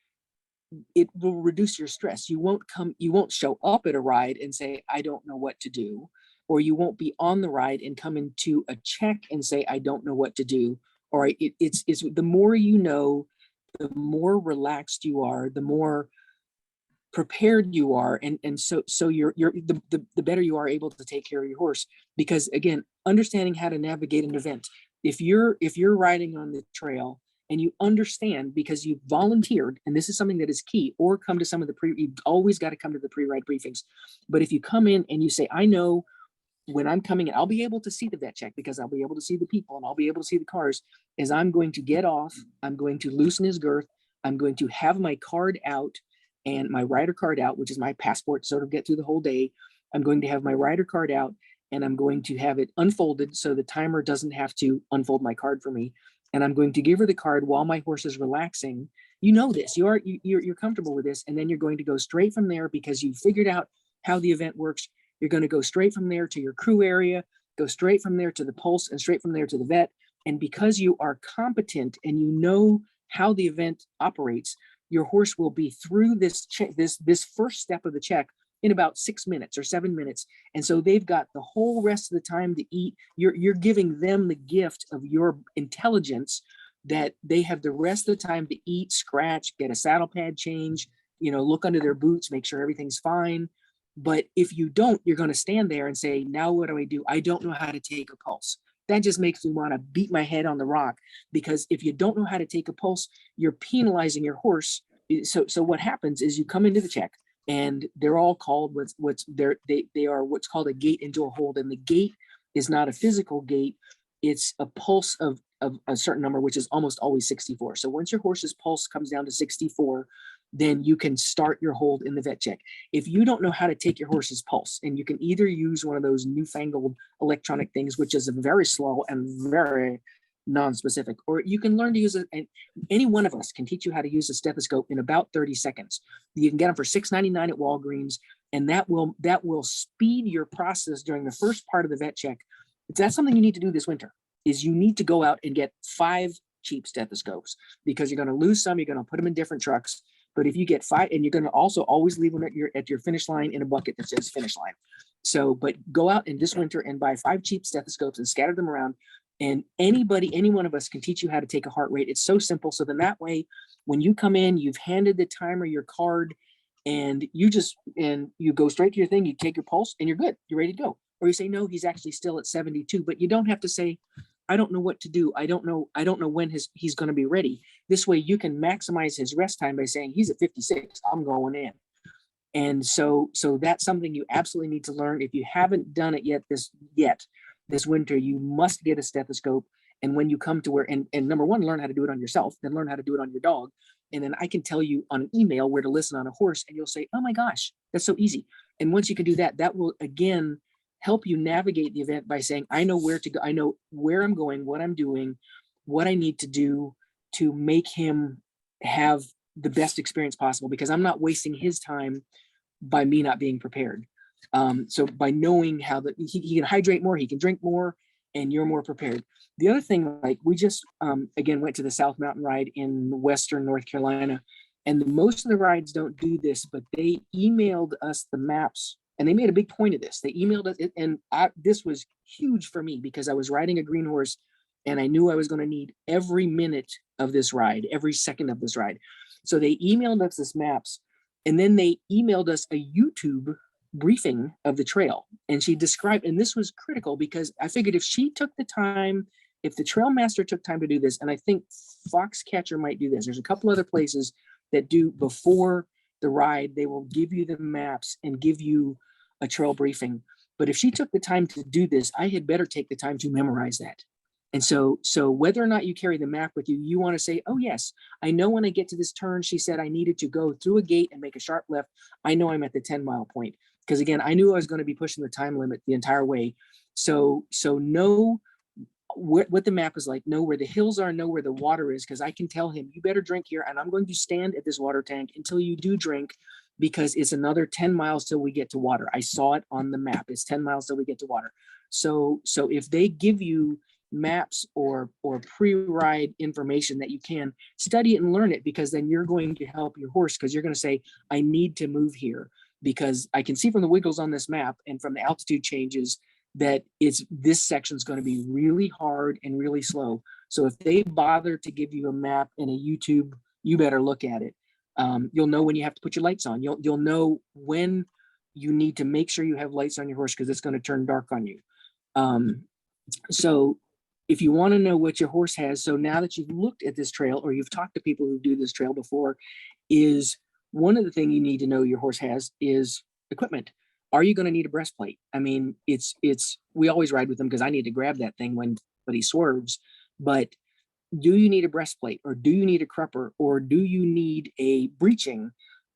it will reduce your stress. You won't show up at a ride and say, I don't know what to do, or you won't be on the ride and come into a check and say, I don't know what to do. Or it's the more you know, the more relaxed you are, the more prepared you are. And so you're the better you are able to take care of your horse. Because again, understanding how to navigate an event. If you're riding on the trail and you understand, because you've volunteered, and this is something that is key, or come to some of the you've always got to come to the pre-ride briefings. But if you come in and you say, I know when I'm coming in, I'll be able to see the vet check, because I'll be able to see the people and I'll be able to see the cars, as I'm going to get off, I'm going to loosen his girth, I'm going to have my card out and my rider card out, which is my passport, sort of get through the whole day. I'm going to have my rider card out and I'm going to have it unfolded so the timer doesn't have to unfold my card for me. And I'm going to give her the card while my horse is relaxing. You know this, you're comfortable with this. And then you're going to go straight from there, because you figured out how the event works. You're going to go straight from there to your crew area, go straight from there to the pulse, and straight from there to the vet. And because you are competent and you know how the event operates, your horse will be through this first step of the check in about 6 minutes or 7 minutes. And so they've got the whole rest of the time to eat. You're giving them the gift of your intelligence, that they have the rest of the time to eat, scratch, get a saddle pad change, look under their boots, make sure everything's fine. But if you don't, you're going to stand there and say, now what do? I don't know how to take a pulse. That just makes me want to beat my head on the rock, because if you don't know how to take a pulse, you're penalizing your horse. So what happens is you come into the check, and they're all called they are what's called a gait into a hold. And the gait is not a physical gait. It's a pulse of a certain number, which is almost always 64. So once your horse's pulse comes down to 64, then you can start your hold in the vet check. If you don't know how to take your horse's pulse, and you can either use one of those newfangled electronic things, which is very slow and very non-specific, or you can learn to use it. And any one of us can teach you how to use a stethoscope in about 30 seconds. You can get them for $6.99 at Walgreens, and that will speed your process during the first part of the vet check. That's something you need to do this winter, is you need to go out and get 5 cheap stethoscopes, because you're going to lose some, you're going to put them in different trucks. But if you get 5, and you're going to also always leave them at your finish line in a bucket that says finish line. So, but go out in this winter and buy 5 cheap stethoscopes and scatter them around. And any one of us can teach you how to take a heart rate. It's so simple. So then that way, when you come in, you've handed the timer your card, and you go straight to your thing, you take your pulse, and you're good. You're ready to go. Or you say, no, he's actually still at 72, but you don't have to say, I don't know what to do. I don't know when he's going to be ready. This way you can maximize his rest time by saying, he's at 56, I'm going in. And so that's something you absolutely need to learn. If you haven't done it yet this winter, you must get a stethoscope. And when you come to where, and number one, learn how to do it on yourself, then learn how to do it on your dog. And then I can tell you on an email where to listen on a horse, and you'll say, oh my gosh, that's so easy. And once you can do that, that will again help you navigate the event by saying, I know where to go. I know where I'm going, what I'm doing, what I need to do to make him have the best experience possible, because I'm not wasting his time by me not being prepared. So by knowing how he can hydrate more, he can drink more, and you're more prepared. The other thing, like we just, again, went to the South Mountain Ride in Western North Carolina, and most of the rides don't do this, but they emailed us the maps, and they made a big point of this. They emailed us, and this was huge for me because I was riding a green horse and I knew I was going to need every minute of this ride, every second of this ride. So they emailed us this maps, and then they emailed us a YouTube briefing of the trail. And she described, and this was critical because I figured if she took the time, if the trail master took time to do this, and I think Foxcatcher might do this, there's a couple other places that do before the ride, they will give you the maps and give you a trail briefing. But if she took the time to do this, I had better take the time to memorize that. And so whether or not you carry the map with you, you want to say, oh yes, I know when I get to this turn, she said I needed to go through a gate and make a sharp left. I know I'm at the 10-mile point. Because again, I knew I was going to be pushing the time limit the entire way. So know what the map is like, know where the hills are, know where the water is, because I can tell him, you better drink here, and I'm going to stand at this water tank until you do drink, because it's another 10 miles till we get to water. I saw it on the map. It's 10 miles till we get to water. So if they give you maps or pre-ride information that you can study it and learn it, because then you're going to help your horse, because you're going to say, I need to move here, because I can see from the wiggles on this map and from the altitude changes that this section is going to be really hard and really slow. So if they bother to give you a map and a YouTube, you better look at it. You'll know when you have to put your lights on. You'll know when you need to make sure you have lights on your horse, because it's going to turn dark on you. So if you want to know what your horse has, so now that you've looked at this trail or you've talked to people who do this trail before, is one of the things you need to know your horse has is equipment. Are you going to need a breastplate? I mean, we always ride with them because I need to grab that thing when he swerves, but do you need a breastplate, or do you need a crupper, or do you need a breeching?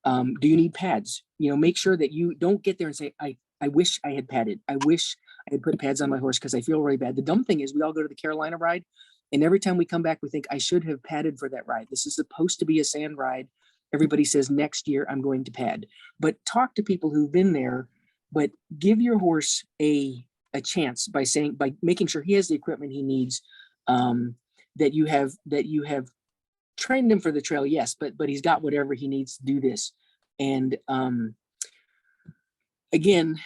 Do you need pads? Make sure that you don't get there and say, I wish I had padded. I wish I had put pads on my horse because I feel really bad. The dumb thing is we all go to the Carolina ride, and every time we come back, we think I should have padded for that ride. This is supposed to be a sand ride. Everybody says next year I'm going to pad, but talk to people who've been there, but give your horse a chance by making sure he has the equipment he needs, that you have trained him for the trail. Yes, but he's got whatever he needs to do this. And again,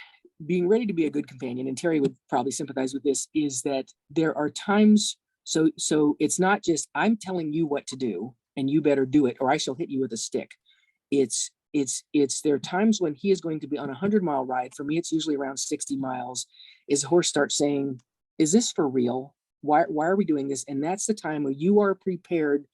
being ready to be a good companion, and Terry would probably sympathize with this, is that there are times, so it's not just I'm telling you what to do and you better do it or I shall hit you with a stick. There are times when he is going to be on a 100-mile ride. For me, it's usually around 60 miles. His horse starts saying, is this for real? Why are we doing this? And that's the time where you are prepared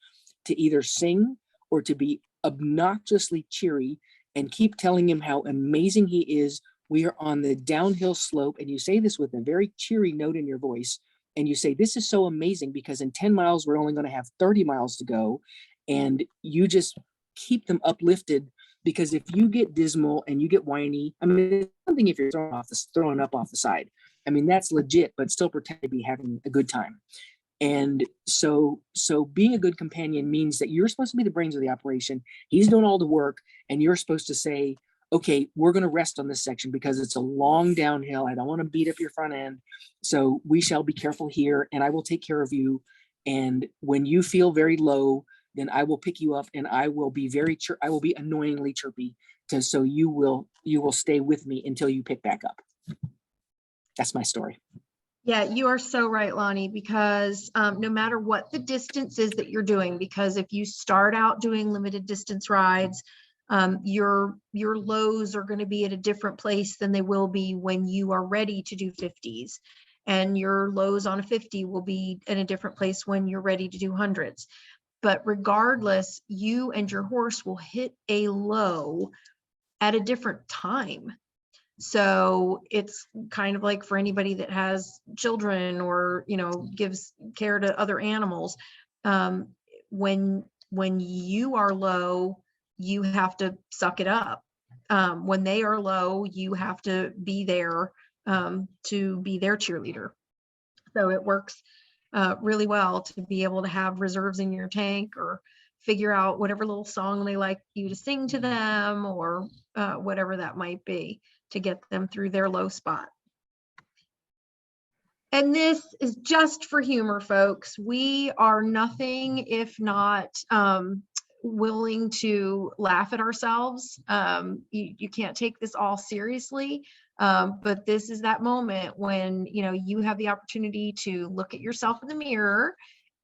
to either sing or to be obnoxiously cheery and keep telling him how amazing he is. We are on the downhill slope, and you say this with a very cheery note in your voice. And you say, this is so amazing because in 10 miles, we're only going to have 30 miles to go. And you just keep them uplifted, because if you get dismal and you get whiny, I mean, it's something if you're throwing up off the side. I mean, that's legit, but still pretend to be having a good time. And so being a good companion means that you're supposed to be the brains of the operation. He's doing all the work, and you're supposed to say, okay, we're going to rest on this section because it's a long downhill. I don't want to beat up your front end. So we shall be careful here, and I will take care of you. And when you feel very low, then I will pick you up, and I will be I will be annoyingly chirpy so you will stay with me until you pick back up. That's my story. Yeah, you are so right, Lonnie, because no matter what the distance is that you're doing, because if you start out doing limited distance rides, your lows are going to be at a different place than they will be when you are ready to do 50s. And your lows on a 50 will be in a different place when you're ready to do hundreds. But regardless, you and your horse will hit a low at a different time. So it's kind of like for anybody that has children or, gives care to other animals. When you are low, you have to suck it up. When they are low, you have to be there to be their cheerleader. So it works really well to be able to have reserves in your tank or figure out whatever little song they like you to sing to them, or whatever that might be, to get them through their low spot. And this is just for humor, folks. We are nothing if not willing to laugh at ourselves. You can't take this all seriously, but this is that moment when, you know, you have the opportunity to look at yourself in the mirror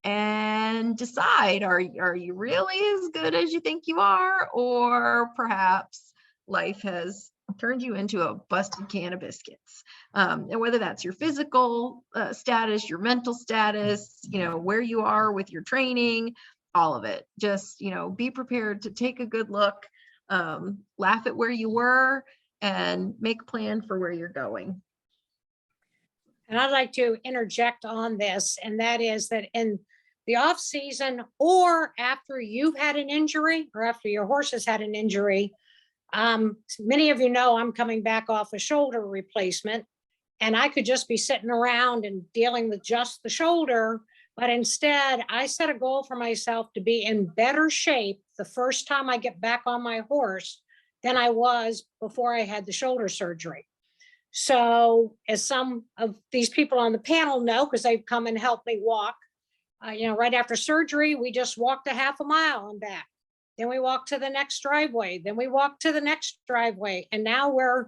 and decide, are you really as good as you think you are? Or perhaps life has turned you into a busted can of biscuits. And whether that's your physical status, your mental status, you know, where you are with your training, all of it. Just, you know, be prepared to take a good look, laugh at where you were, and make a plan for where you're going. And I'd like to interject on this, and that is that in the off season, or after you've had an injury, or after your horse has had an injury, many of you know I'm coming back off a shoulder replacement, and I could just be sitting around and dealing with just the shoulder. But instead, I set a goal for myself to be in better shape the first time I get back on my horse than I was before I had the shoulder surgery. So as some of these people on the panel know, because they've come and helped me walk, you know, right after surgery, we just walked a half a mile and back. Then we walked to the next driveway. Then we walked to the next driveway. And now we're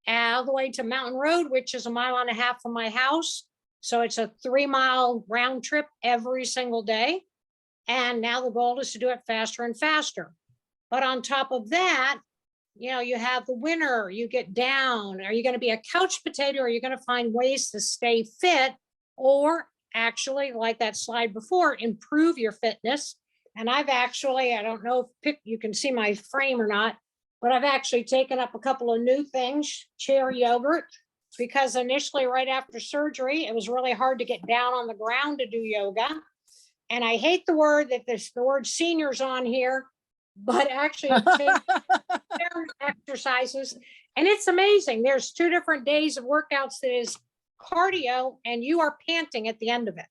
all the way to Mountain Road, which is a mile and a half from my house. So it's a 3-mile round trip every single day. And now the goal is to do it faster and faster. But on top of that, you know, you have the winter, you get down. Are you going to be a couch potato? Or are you going to find ways to stay fit, or actually, like that slide before, improve your fitness? And I've actually, I don't know if you can see my frame or not, but I've actually taken up a couple of new things, chair yogurt, because initially right after surgery, it was really hard to get down on the ground to do yoga. And I hate the word that the word seniors on here, but actually take exercises. And it's amazing. There's 2 different days of workouts that is cardio, and you are panting at the end of it.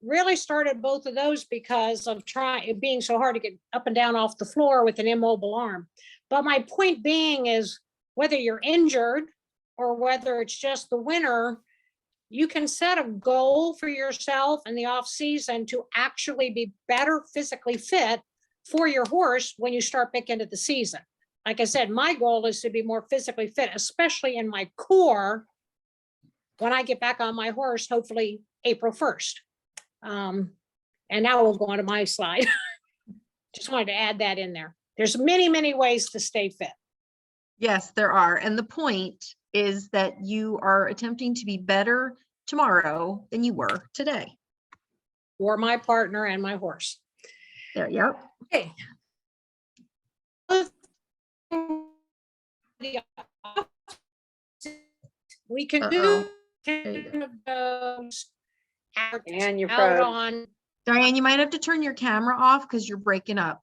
Really started both of those because of it being so hard to get up and down off the floor with an immobile arm. But my point being is, whether you're injured or whether it's just the winter, you can set a goal for yourself in the off season to actually be better physically fit for your horse when you start back into the season. Like I said, my goal is to be more physically fit, especially in my core, when I get back on my horse, hopefully April 1st. And now we'll go on to my slide. Just wanted to add that in there. There's many, many ways to stay fit. Yes, there are. And the point is that you are attempting to be better tomorrow than you were today. For my partner and my horse. There, yep. Okay. We can do those And you're out froze. on. Diane, you might have to turn your camera off because you're breaking up.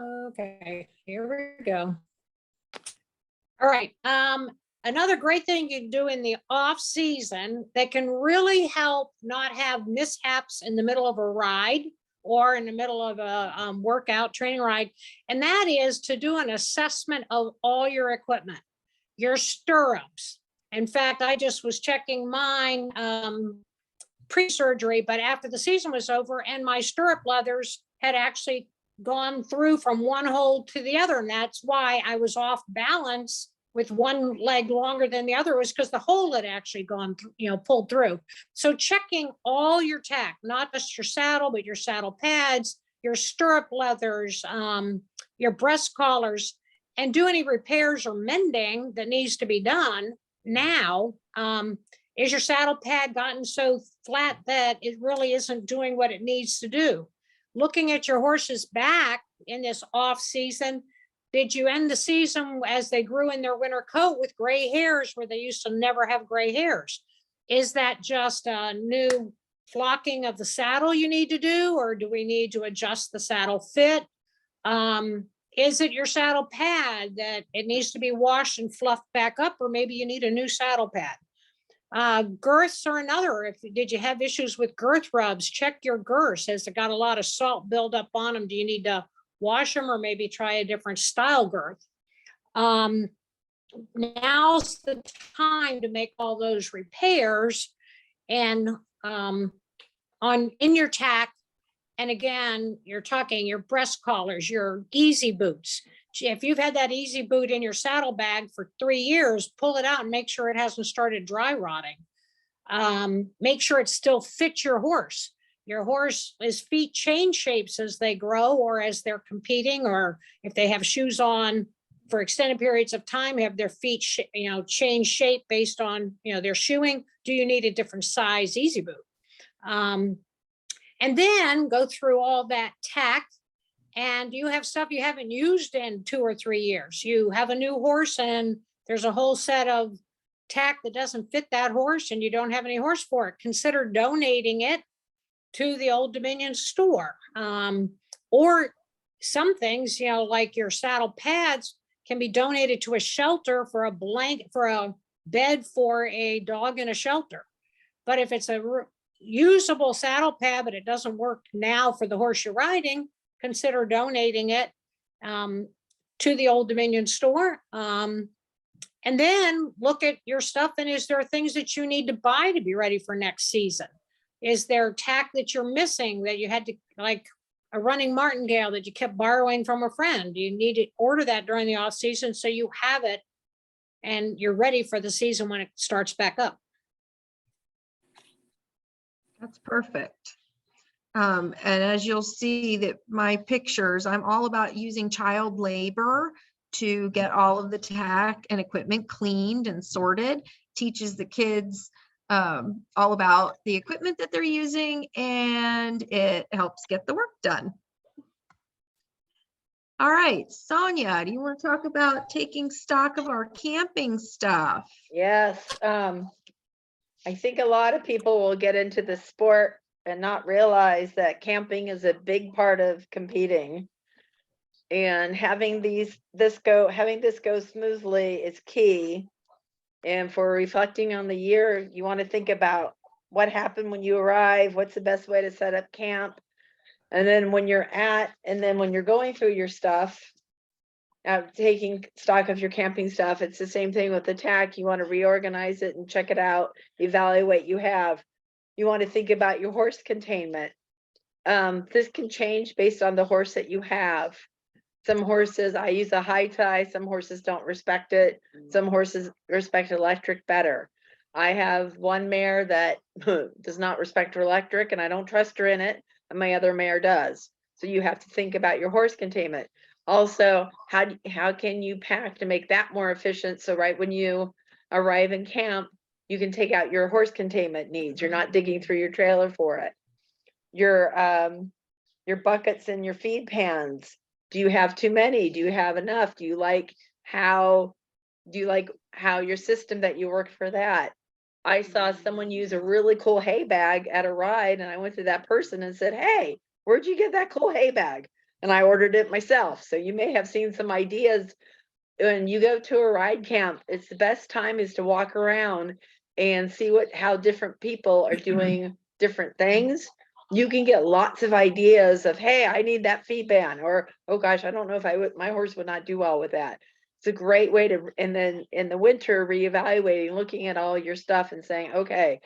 Okay, here we go. All right. Another great thing you can do in the off season that can really help not have mishaps in the middle of a ride or in the middle of a workout training ride, and that is to do an assessment of all your equipment, your stirrups. In fact, I just was checking mine pre-surgery, but after the season was over, and my stirrup leathers had actually gone through from one hole to the other. And that's why I was off balance with one leg longer than the other, was because the hole had actually gone through, you know, pulled through. So checking all your tack, not just your saddle, but your saddle pads, your stirrup leathers, your breast collars, and do any repairs or mending that needs to be done now. Is your saddle pad gotten so flat that it really isn't doing what it needs to do? Looking at your horse's back in this off season, did you end the season as they grew in their winter coat with gray hairs where they used to never have gray hairs? Is that just a new flocking of the saddle you need to do, or do we need to adjust the saddle fit? Is it your saddle pad that it needs to be washed and fluffed back up, or maybe you need a new saddle pad? Girths are another. Did you have issues with girth rubs? Check your girths. Has it got a lot of salt buildup on them? Do you need to wash them or maybe try a different style girth? Now's the time to make all those repairs and in your tack. And again, you're talking your breast collars, your easy boots. If you've had that easy boot in your saddlebag for 3 years, pull it out and make sure it hasn't started dry rotting. Make sure it still fits your horse. Your horse's feet change shapes as they grow or as they're competing, or if they have shoes on for extended periods of time, have their feet, change shape based on, their shoeing. Do you need a different size easy boot? And then go through all that tack, and you have stuff you haven't used in 2 or 3 years. You have a new horse and there's a whole set of tack that doesn't fit that horse and you don't have any horse for it. Consider donating it to the Old Dominion store. Or some things, like your saddle pads can be donated to a shelter for a blanket, for a bed for a dog in a shelter. But if it's a usable saddle pad, but it doesn't work now for the horse you're riding, consider donating it to the Old Dominion store. And then look at your stuff, and is there things that you need to buy to be ready for next season? Is there tack that you're missing that you had to, like a running martingale that you kept borrowing from a friend? You need to order that during the off season so you have it and you're ready for the season when it starts back up. That's perfect. And as you'll see that my pictures, I'm all about using child labor to get all of the tack and equipment cleaned and sorted. Teaches the kids all about the equipment that they're using, and it helps get the work done. All right, Sonia, do you want to talk about taking stock of our camping stuff? Yes. I think a lot of people will get into the sport and not realize that camping is a big part of competing. And having this go smoothly is key. And for reflecting on the year, you want to think about what happened when you arrive, what's the best way to set up camp. And then when you're going through your stuff, taking stock of your camping stuff, it's the same thing with the tack. You want to reorganize it and check it out, evaluate you have. You want to think about your horse containment. This can change based on the horse that you have. Some horses, I use a high tie. Some horses don't respect it. Some horses respect electric better. I have one mare that does not respect her electric, and I don't trust her in it, and my other mare does. So you have to think about your horse containment. Also, how can you pack to make that more efficient? So right when you arrive in camp, you can take out your horse containment needs. You're not digging through your trailer for it. Your buckets and your feed pans. Do you have too many? Do you have enough? Do you like how your system that you work for that? I saw someone use a really cool hay bag at a ride, and I went to that person and said, "Hey, where'd you get that cool hay bag?" And I ordered it myself. So you may have seen some ideas when you go to a ride camp. It's the best time is to walk around and see how different people are doing different things. You can get lots of ideas of, hey, I need that feed ban, or, oh gosh, I don't know if my horse would not do well with that. It's a great way to, and then in the winter, reevaluating, looking at all your stuff and saying, okay,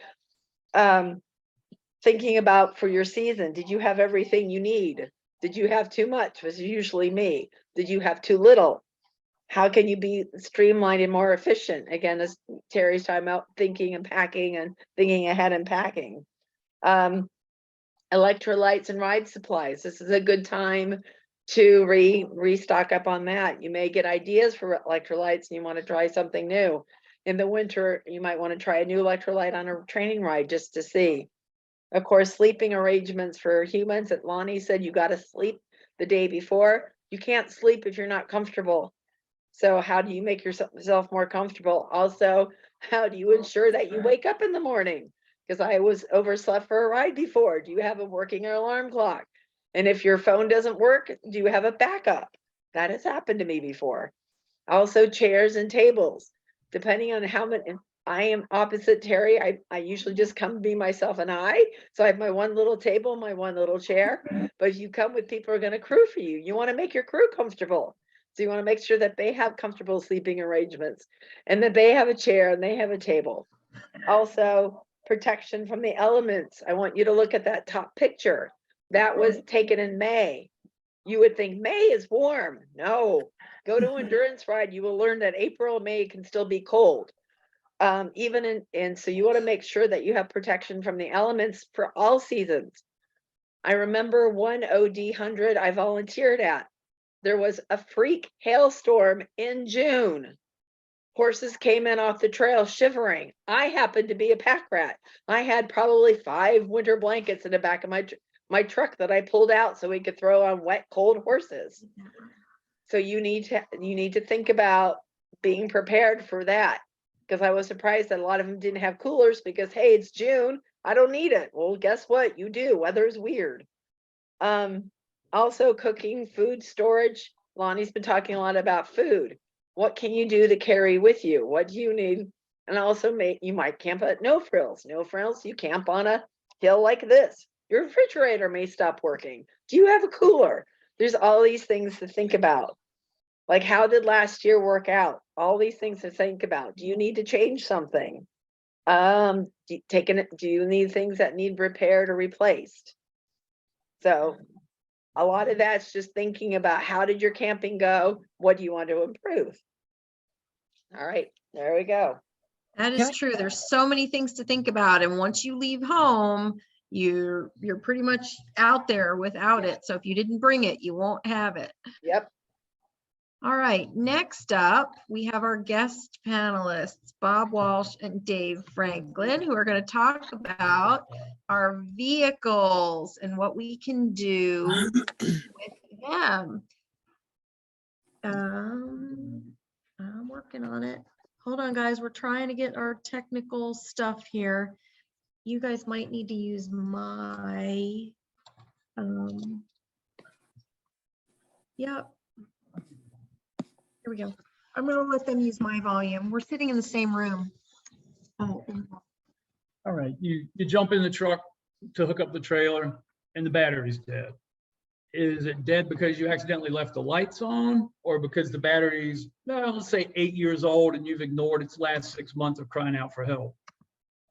thinking about for your season, did you have everything you need? Did you have too much? Was usually me. Did you have too little? How can you be streamlined and more efficient? Again, as Terry's talking about thinking and packing and thinking ahead and packing. Electrolytes and ride supplies. This is a good time to restock up on that. You may get ideas for electrolytes and you want to try something new. In the winter, you might want to try a new electrolyte on a training ride just to see. Of course, sleeping arrangements for humans. That Lonnie said you got to sleep the day before. You can't sleep if you're not comfortable. So how do you make yourself more comfortable? Also, how do you ensure that you wake up in the morning? Because I was overslept for a ride before. Do you have a working alarm clock? And if your phone doesn't work, do you have a backup? That has happened to me before. Also, chairs and tables. Depending on how many, I am opposite Terry. I usually just come be myself and I. So I have my one little table, my one little chair. But if you come with people who are going to crew for you, you want to make your crew comfortable. So you want to make sure that they have comfortable sleeping arrangements and that they have a chair and they have a table. Also, protection from the elements. I want you to look at that top picture. That was taken in May. You would think May is warm. No, go to endurance ride. You will learn that April, May can still be cold. And so you want to make sure that you have protection from the elements for all seasons. I remember one OD 100 I volunteered at. There was a freak hailstorm in June. Horses came in off the trail shivering. I happened to be a pack rat. I had probably 5 winter blankets in the back of my truck that I pulled out so we could throw on wet, cold horses. So you need to think about being prepared for that. Because I was surprised that a lot of them didn't have coolers because, hey, it's June. I don't need it. Well, guess what? You do. Weather's weird. Also cooking, food storage. Lonnie's been talking a lot about food. What can you do to carry with you? What do you need? And also you might camp at no frills. No frills, you camp on a hill like this. Your refrigerator may stop working. Do you have a cooler? There's all these things to think about. Like, how did last year work out? All these things to think about. Do you need to change something? Do you need things that need repaired or replaced? So a lot of that's just thinking about how did your camping go? What do you want to improve? All right, there we go. That is true. There's so many things to think about. And once you leave home, you're pretty much out there without it. So if you didn't bring it, you won't have it. Yep. All right, next up, we have our guest panelists, Bob Walsh and Dave Franklin, who are going to talk about our vehicles and what we can do with them. I'm working on it. Hold on, guys. We're trying to get our technical stuff here. You guys might need to use my, yep. Here we go. I'm going to let them use my volume. We're sitting in the same room. All right, you jump in the truck to hook up the trailer and the battery's dead. Is it dead because you accidentally left the lights on, or because the battery's, let's say 8 years old and you've ignored its last 6 months of crying out for help?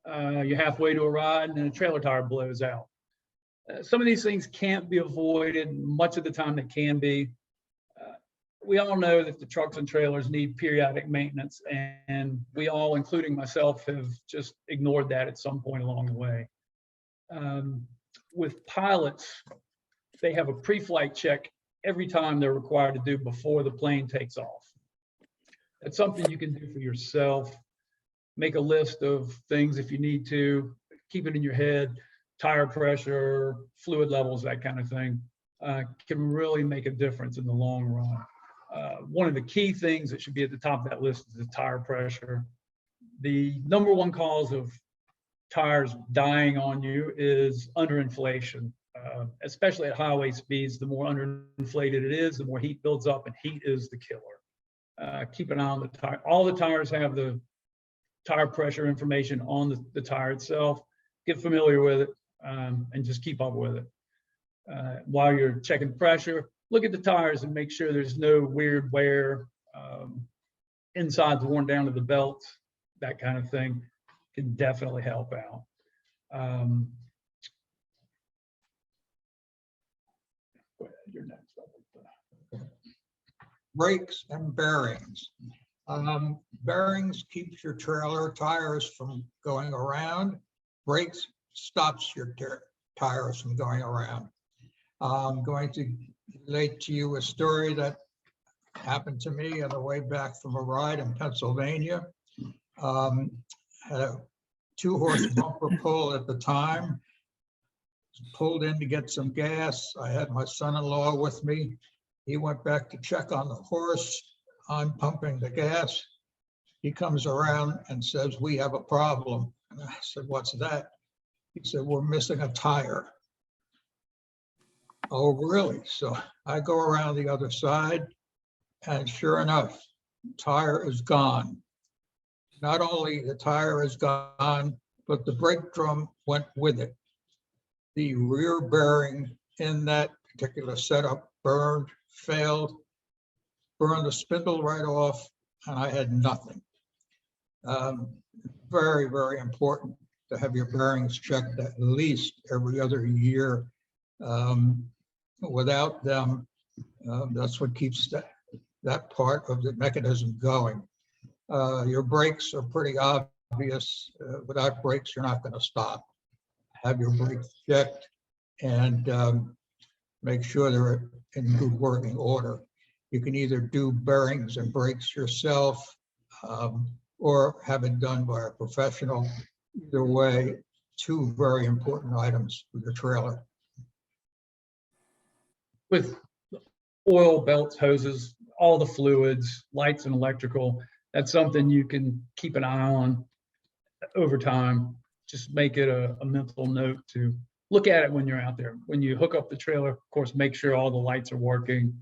You're halfway to a ride and then a trailer tire blows out. Some of these things can't be avoided. Much of the time they can be. We all know that the trucks and trailers need periodic maintenance, and we all, including myself, have just ignored that at some point along the way. With pilots, they have a pre-flight check every time they're required to do before the plane takes off. That's something you can do for yourself. Make a list of things if you need to. Keep it in your head. Tire pressure, fluid levels, that kind of thing can really make a difference in the long run. One of the key things that should be at the top of that list is the tire pressure. The number one cause of tires dying on you is underinflation, especially at highway speeds. The more underinflated it is, the more heat builds up, and heat is the killer. Keep an eye on the tire. All the tires have the tire pressure information on the tire itself. Get familiar with it and just keep up with it. While you're checking pressure, look at the tires and make sure there's no weird wear. Inside's worn down to the belts, that kind of thing can definitely help out. Go ahead, you're next. Brakes and bearings. Bearings keeps your trailer tires from going around. Brakes stops your tires from going around. I'm going to relate to you a story that happened to me on the way back from a ride in Pennsylvania. Had a 2-horse bumper pull at the time. Pulled in to get some gas. I had my son-in-law with me. He went back to check on the horse. I'm pumping the gas. He comes around and says, "We have a problem." And I said, "What's that?" He said, "We're missing a tire." Oh, really? So I go around the other side, and sure enough, tire is gone. not only the tire is gone, but the brake drum went with it. The rear bearing in that particular setup burned, failed, burned the spindle right off, and I had nothing. Very, very important to have your bearings checked at least every other year. Without them, that's what keeps that part of the mechanism going. Your brakes are pretty obvious. Without brakes, you're not going to stop. Have your brakes checked and make sure they're in good working order. You can either do bearings and brakes yourself or have it done by a professional. Either way, two very important items for your trailer. With oil, belts, hoses, all the fluids, lights and electrical, that's something you can keep an eye on over time. Just make it a mental note to look at it when you're out there. When you hook up the trailer, of course, make sure all the lights are working.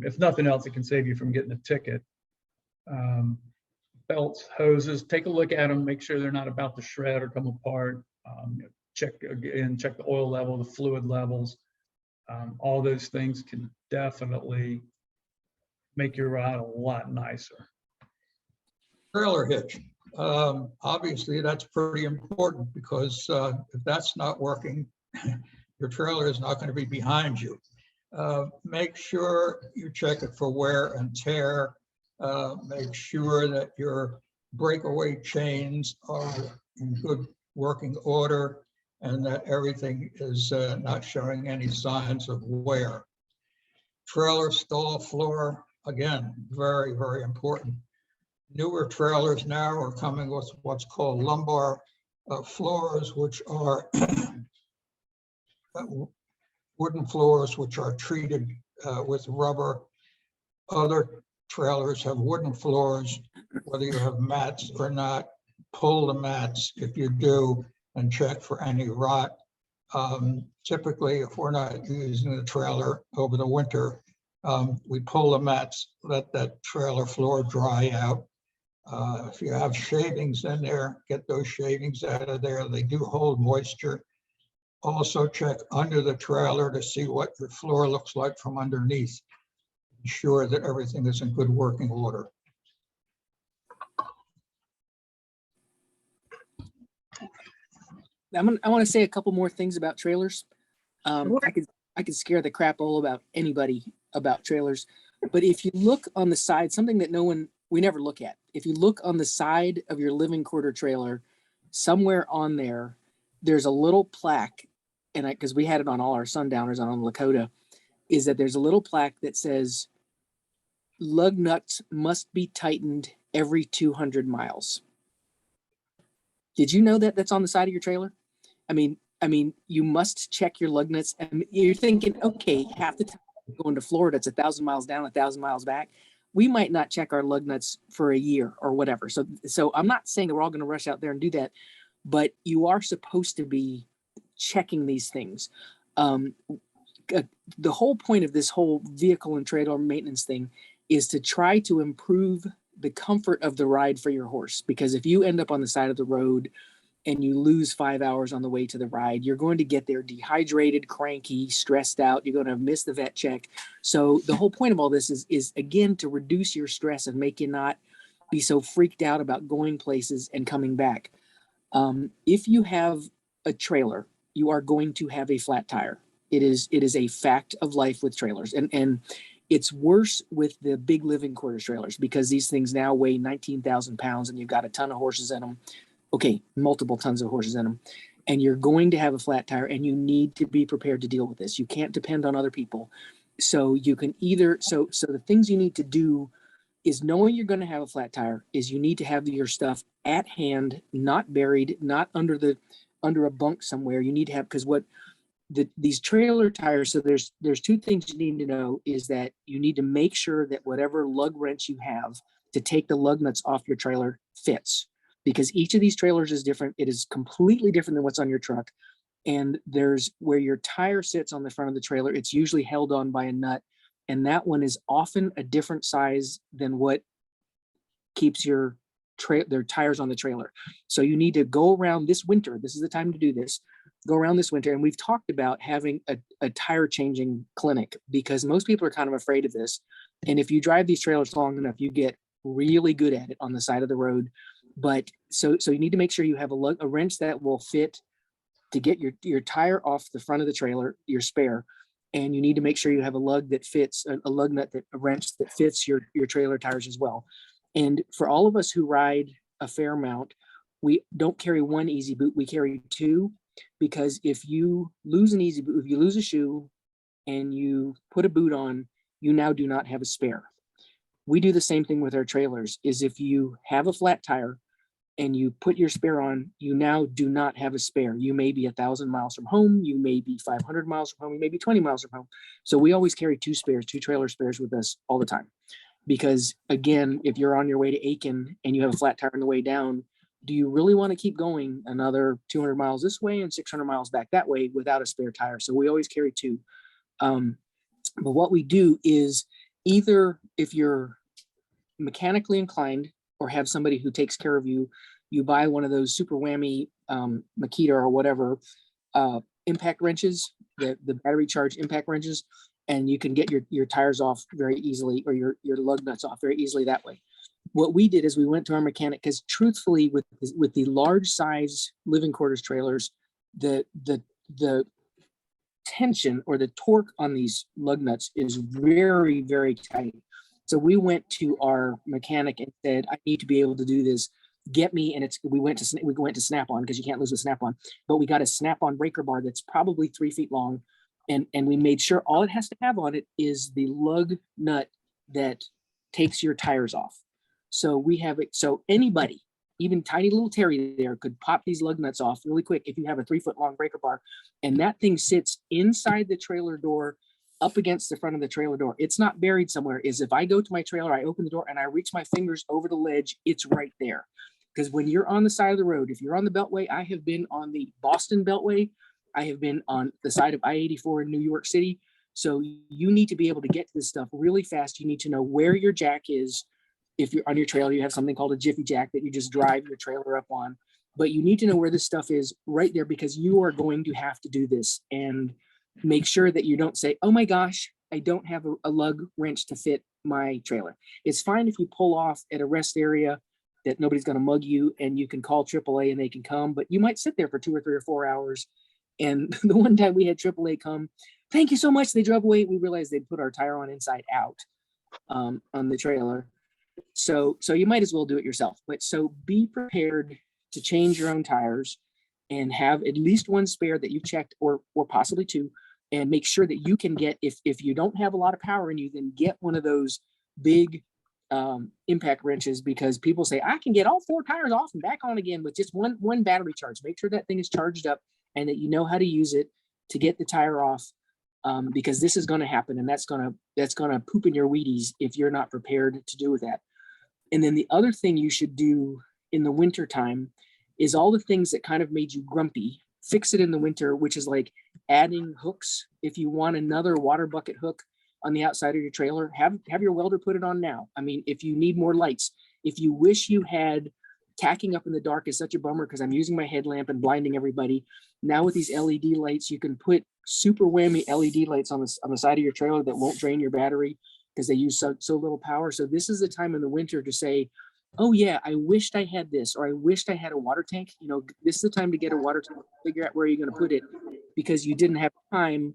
If nothing else, it can save you from getting a ticket. Belts, hoses, take a look at them, make sure they're not about to shred or come apart. Check again, check the oil level, the fluid levels. All those things can definitely make your ride a lot nicer. Trailer hitch. Obviously, that's pretty important because if that's not working, your trailer is not going to be behind you. Make sure you check it for wear and tear. Make sure that your breakaway chains are in good working order and that everything is not showing any signs of wear. Trailer stall floor, again, very, very important. Newer trailers now are coming with what's called lumbar floors, which are wooden floors, which are treated with rubber. Other trailers have wooden floors, whether you have mats or not. Pull the mats if you do and check for any rot. Typically, if we're not using the trailer over the winter, we pull the mats, let that trailer floor dry out. If you have shavings in there, get those shavings out of there. They do hold moisture. Also check under the trailer to see what your floor looks like from underneath. Ensure that everything is in good working order. I want to say a couple more things about trailers. Sure. I could scare the crap all about anybody about trailers, but if you look on the side, something that we never look at. If you look on the side of your living quarter trailer, somewhere on there, there's a little plaque, and because we had it on all our sundowners on Lakota, is that there's a little plaque that says lug nuts must be tightened every 200 miles. Did you know that that's on the side of your trailer? I mean, you must check your lug nuts, and you're thinking, okay, half the time going to Florida, it's 1,000 miles down, 1,000 miles back. We might not check our lug nuts for a year or whatever. So I'm not saying that we're all going to rush out there and do that, but you are supposed to be checking these things. The whole point of this whole vehicle and trailer maintenance thing is to try to improve the comfort of the ride for your horse. Because if you end up on the side of the road and you lose 5 hours on the way to the ride, you're going to get there dehydrated, cranky, stressed out. You're going to miss the vet check. So the whole point of all this is again, to reduce your stress and make you not be so freaked out about going places and coming back. If you have a trailer, you are going to have a flat tire. It is a fact of life with trailers. And it's worse with the big living quarters trailers because these things now weigh 19,000 pounds and you've got a ton of horses in them. Okay, multiple tons of horses in them. And you're going to have a flat tire and you need to be prepared to deal with this. You can't depend on other people. So you can either, so the things you need to do is, knowing you're going to have a flat tire, is you need to have your stuff at hand, not buried, not under a bunk somewhere. You need to have, because these trailer tires, so there's two things you need to know, is that you need to make sure that whatever lug wrench you have to take the lug nuts off your trailer fits, because each of these trailers is different. It is completely different than what's on your truck. And there's where your tire sits on the front of the trailer, it's usually held on by a nut, and that one is often a different size than what keeps your their tires on the trailer. So you need to go around this winter. This is the time to do this. Go around this winter. And we've talked about having a tire changing clinic because most people are kind of afraid of this. And if you drive these trailers long enough, you get really good at it on the side of the road. But so you need to make sure you have a wrench that will fit to get your tire off the front of the trailer, your spare. And you need to make sure you have a lug that fits, a lug nut, a wrench that fits your trailer tires as well. And for all of us who ride a fair amount, we don't carry one easy boot, we carry two, because if you lose an easy boot, if you lose a shoe and you put a boot on, you now do not have a spare. We do the same thing with our trailers, is if you have a flat tire and you put your spare on, you now do not have a spare. You may be 1,000 miles from home, you may be 500 miles from home, you may be 20 miles from home. So we always carry two trailer spares with us all the time. Because again, if you're on your way to Aiken and you have a flat tire on the way down, do you really want to keep going another 200 miles this way and 600 miles back that way without a spare tire? So we always carry two. But what we do is either if you're mechanically inclined or have somebody who takes care of you, you buy one of those super whammy Makita or whatever impact wrenches, the battery charged impact wrenches, and you can get your tires off very easily, or your lug nuts off very easily that way. What we did is we went to our mechanic, because truthfully with the large size living quarters trailers, the tension or the torque on these lug nuts is very, very tight. So we went to our mechanic and said, I need to be able to do this. Get me, and we went to Snap-on, because you can't lose with Snap-on, but we got a Snap-on breaker bar that's probably 3 feet long. And we made sure all it has to have on it is the lug nut that takes your tires off. So we have it. So anybody, even tiny little Terry there, could pop these lug nuts off really quick if you have a 3 foot long breaker bar. And that thing sits inside the trailer door, up against the front of the trailer door. It's not buried somewhere. Is if I go to my trailer, I open the door and I reach my fingers over the ledge, it's right there. Because when you're on the side of the road, if you're on the Beltway, I have been on the Boston Beltway. I have been on the side of I-84 in New York City. So you need to be able to get to this stuff really fast. You need to know where your jack is. If you're on your trailer, you have something called a Jiffy Jack that you just drive your trailer up on. But you need to know where this stuff is right there, because you are going to have to do this. And make sure that you don't say, oh my gosh, I don't have a lug wrench to fit my trailer. It's fine if you pull off at a rest area that nobody's going to mug you and you can call AAA and they can come, but you might sit there for 2 or 3 or 4 hours. And the one time we had AAA come, thank you so much. They drove away. We realized they'd put our tire on inside out on the trailer. So you might as well do it yourself. But so be prepared to change your own tires and have at least one spare that you've checked, or possibly two, and make sure that you can get, if you don't have a lot of power in you, then get one of those big impact wrenches, because people say, I can get all 4 tires off and back on again with just one battery charge. Make sure that thing is charged up and that you know how to use it to get the tire off, because this is going to happen, and that's going to poop in your Wheaties if you're not prepared to do with that. And then the other thing you should do in the winter time is all the things that kind of made you grumpy. Fix it in the winter, which is like adding hooks. If you want another water bucket hook on the outside of your trailer, have your welder put it on now. I mean, if you need more lights, if you wish you had, tacking up in the dark is such a bummer because I'm using my headlamp and blinding everybody. Now with these LED lights, you can put super whammy LED lights on the side of your trailer that won't drain your battery because they use so little power. So this is the time in the winter to say, oh yeah, I wished I had this, or I wished I had a water tank. You know, this is the time to get a water tank, figure out where you're going to put it, because you didn't have time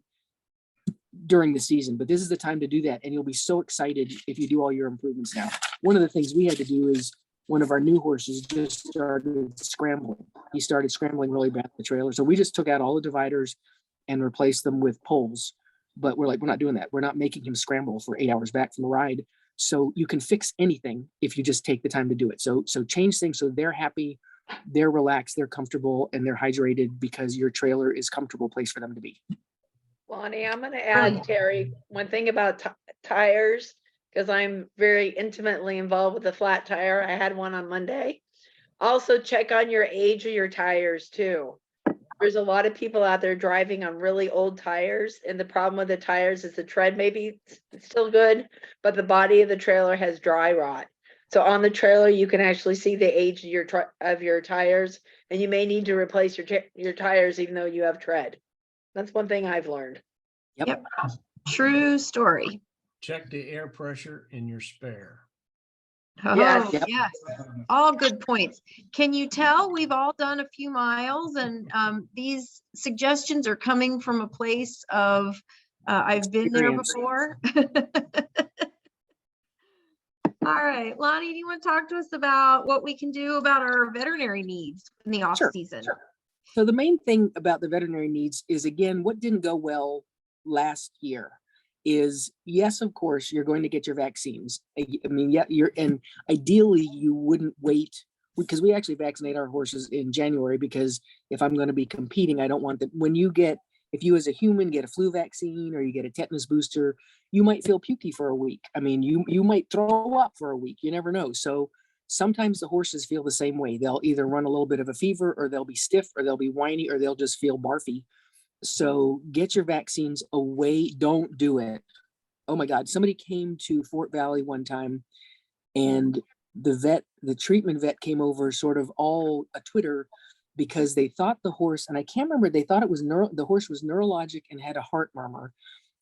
during the season. But this is the time to do that, and you'll be so excited if you do all your improvements now. One of the things we had to do is one of our new horses just started scrambling. He started scrambling really bad in the trailer. So we just took out all the dividers and replaced them with poles. But we're not doing that. We're not making him scramble for 8 hours back from a ride. So you can fix anything if you just take the time to do it. So change things so they're happy, they're relaxed, they're comfortable, and they're hydrated, because your trailer is a comfortable place for them to be. Lonnie, I'm going to add, Terry, one thing about tires, because I'm very intimately involved with the flat tire. I had one on Monday. Also check on your age of your tires too. There's a lot of people out there driving on really old tires, and the problem with the tires is the tread maybe still good, but the body of the trailer has dry rot. So on the trailer, you can actually see the age of your tires, and you may need to replace your tires even though you have tread. That's one thing I've learned. Yep. True story. Check the air pressure in your spare. Oh, Yes. Yep. yes. All good points. Can you tell we've all done a few miles, and these suggestions are coming from a place of I've been there Experience. before. All right, Lonnie, do you want to talk to us about what we can do about our veterinary needs in the off Sure, season? sure. So the main thing about the veterinary needs is, again, what didn't go well last year is, yes, of course, you're going to get your vaccines. I mean, yeah, and ideally you wouldn't wait, because we actually vaccinate our horses in January, because if I'm going to be competing, I don't want that if you as a human get a flu vaccine or you get a tetanus booster, you might feel pukey for a week. I mean, you might throw up for a week. You never know. So sometimes the horses feel the same way. They'll either run a little bit of a fever, or they'll be stiff, or they'll be whiny, or they'll just feel barfy. So get your vaccines away. Don't do it. Oh my God. Somebody came to Fort Valley one time, and the treatment vet came over sort of all a Twitter, because they thought the horse, and I can't remember, they thought the horse was neurologic and had a heart murmur,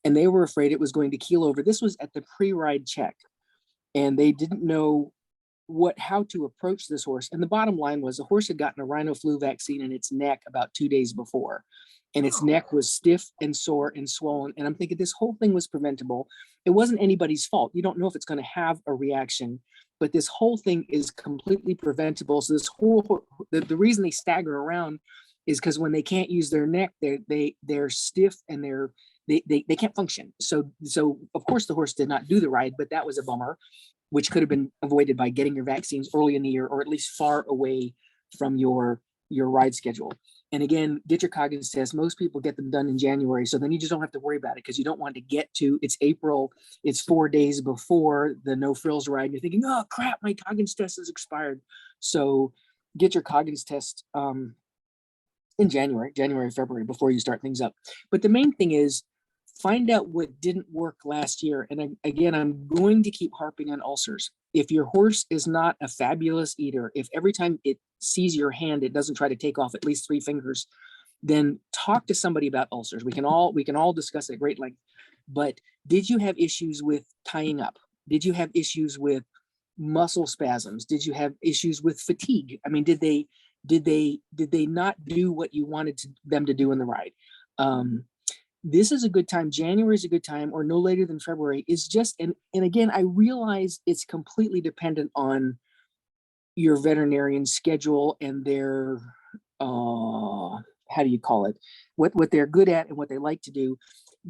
and they were afraid it was going to keel over. This was at the pre-ride check, and they didn't know how to approach this horse. And the bottom line was, the horse had gotten a rhino flu vaccine in its neck about 2 days before, and its neck was stiff and sore and swollen. And I'm thinking this whole thing was preventable. It wasn't anybody's fault. You don't know if it's going to have a reaction, but this whole thing is completely preventable. So the reason they stagger around is because when they can't use their neck, they're stiff and they can't function. So of course the horse did not do the ride, but that was a bummer, which could have been avoided by getting your vaccines early in the year, or at least far away from your ride schedule. And again, get your Coggins test. Most people get them done in January, so then you just don't have to worry about it, because you don't want to get to, it's April, it's 4 days before the no frills ride, and you're thinking, oh crap, my Coggins test is expired. So get your Coggins test in January, February, before you start things up. But the main thing is, find out what didn't work last year. And again, I'm going to keep harping on ulcers. If your horse is not a fabulous eater, if every time it sees your hand, it doesn't try to take off at least 3 fingers, then talk to somebody about ulcers. We can all discuss it at great length. But did you have issues with tying up? Did you have issues with muscle spasms? Did you have issues with fatigue? I mean, did they not do what you wanted them to do in the ride? This is a good time. January is a good time, or no later than February is just, and again, I realize it's completely dependent on your veterinarian schedule and their, how do you call it? What they're good at and what they like to do.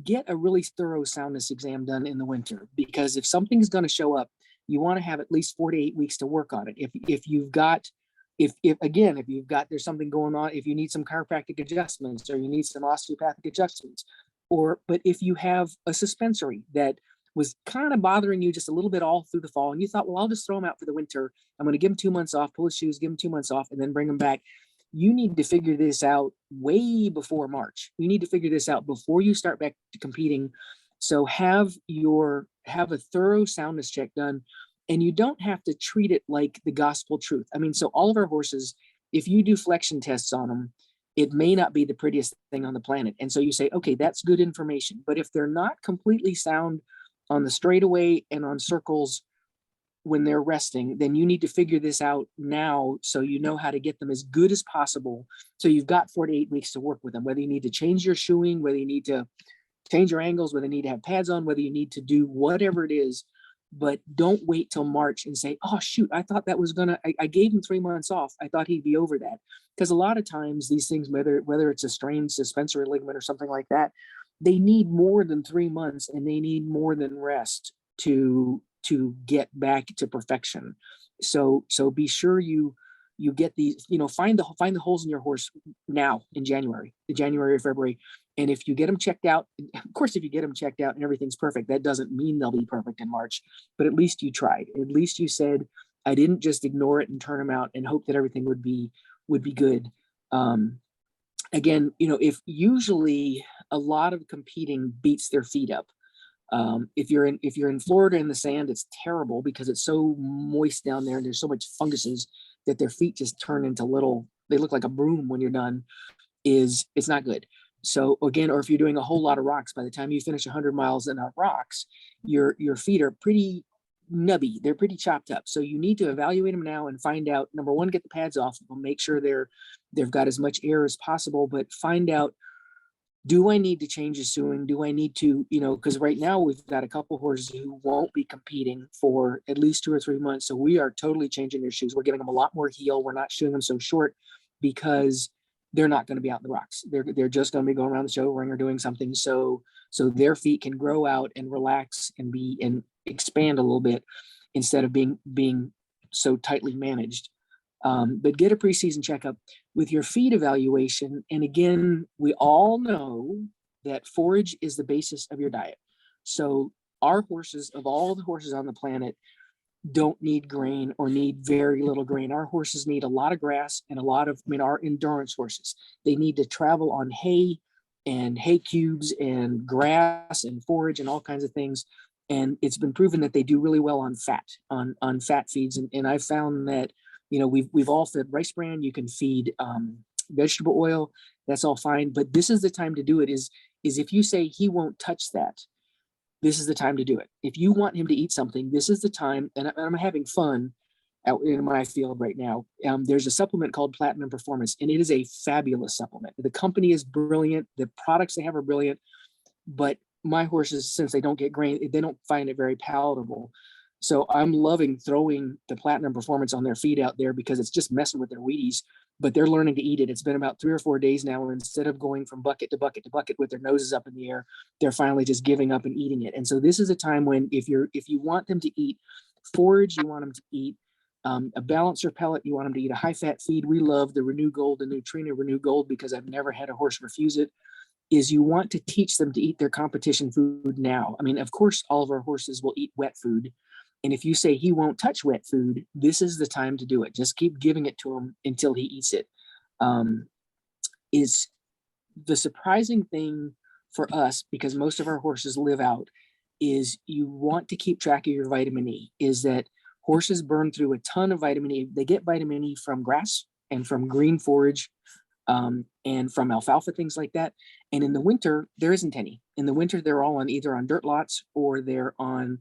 Get a really thorough soundness exam done in the winter, because if something's going to show up, you want to have at least 4 to 8 weeks to work on it. If you've got, there's something going on, if you need some chiropractic adjustments, or you need some osteopathic adjustments, but if you have a suspensory that was kind of bothering you just a little bit all through the fall, and you thought, well, I'll just throw him out for the winter. I'm going to give him 2 months off, pull his shoes, give him 2 months off, and then bring him back. You need to figure this out way before March. You need to figure this out before you start back to competing. So have a thorough soundness check done. And you don't have to treat it like the gospel truth. I mean, so all of our horses, if you do flexion tests on them, it may not be the prettiest thing on the planet. And so you say, okay, that's good information. But if they're not completely sound on the straightaway and on circles when they're resting, then you need to figure this out now, so you know how to get them as good as possible. So you've got 4 to 8 weeks to work with them, whether you need to change your shoeing, whether you need to change your angles, whether you need to have pads on, whether you need to do whatever it is. But don't wait till March and say, oh shoot, I thought that was I gave him 3 months off. I thought he'd be over that. Because a lot of times these things, whether it's a strained suspensory ligament or something like that, they need more than 3 months, and they need more than rest to get back to perfection. So be sure you get these, find the holes in your horse now in January or February. And if you get them checked out, of course, if you get them checked out and everything's perfect, that doesn't mean they'll be perfect in March, but at least you tried. At least you said, I didn't just ignore it and turn them out and hope that everything would be good. Again, if usually a lot of competing beats their feet up. If you're in Florida in the sand, it's terrible because it's so moist down there and there's so much funguses that their feet just turn into they look like a broom when you're done. It's not good. So again, or if you're doing a whole lot of rocks, by the time you finish 100 miles in rocks, your feet are pretty nubby. They're pretty chopped up. So you need to evaluate them now and find out, number one, get the pads off of them, make sure they've got as much air as possible, but find out, do I need to change the sewing? Do I need to, because right now we've got a couple horses who won't be competing for at least 2 or 3 months. So we are totally changing their shoes. We're giving them a lot more heel. We're not shoeing them so short because they're not going to be out in the rocks. They're just going to be going around the show ring or doing something. So their feet can grow out and relax and expand a little bit instead of being so tightly managed. But get a preseason checkup with your feed evaluation. And again, we all know that forage is the basis of your diet. So our horses, of all the horses on the planet, don't need grain or need very little grain. Our horses need a lot of grass and our endurance horses, they need to travel on hay and hay cubes and grass and forage and all kinds of things. And it's been proven that they do really well on fat feeds. And I've found that, we've all fed rice bran, you can feed vegetable oil, that's all fine. But this is the time to do it is if you say he won't touch that, this is the time to do it. If you want him to eat something, this is the time. And I'm having fun out in my field right now. There's a supplement called Platinum Performance, and it is a fabulous supplement. The company is brilliant. The products they have are brilliant, but my horses, since they don't get grain, they don't find it very palatable. So I'm loving throwing the Platinum Performance on their feed out there because it's just messing with their Wheaties, but they're learning to eat it. It's been about 3 or 4 days now. And instead of going from bucket to bucket to bucket with their noses up in the air, they're finally just giving up and eating it. And so this is a time when if you want them to eat forage, you want them to eat a balancer pellet, you want them to eat a high fat feed. We love the Renew Gold, the Nutrina Renew Gold, because I've never had a horse refuse it. Is you want to teach them to eat their competition food now. I mean, of course, all of our horses will eat wet food. And if you say he won't touch wet food, this is the time to do it. Just keep giving it to him until he eats it. Is the surprising thing for us, because most of our horses live out, is you want to keep track of your vitamin E, is that horses burn through a ton of vitamin E. They get vitamin E from grass and from green forage and from alfalfa, things like that. And in the winter, there isn't any. In the winter, they're all either on dirt lots or they're on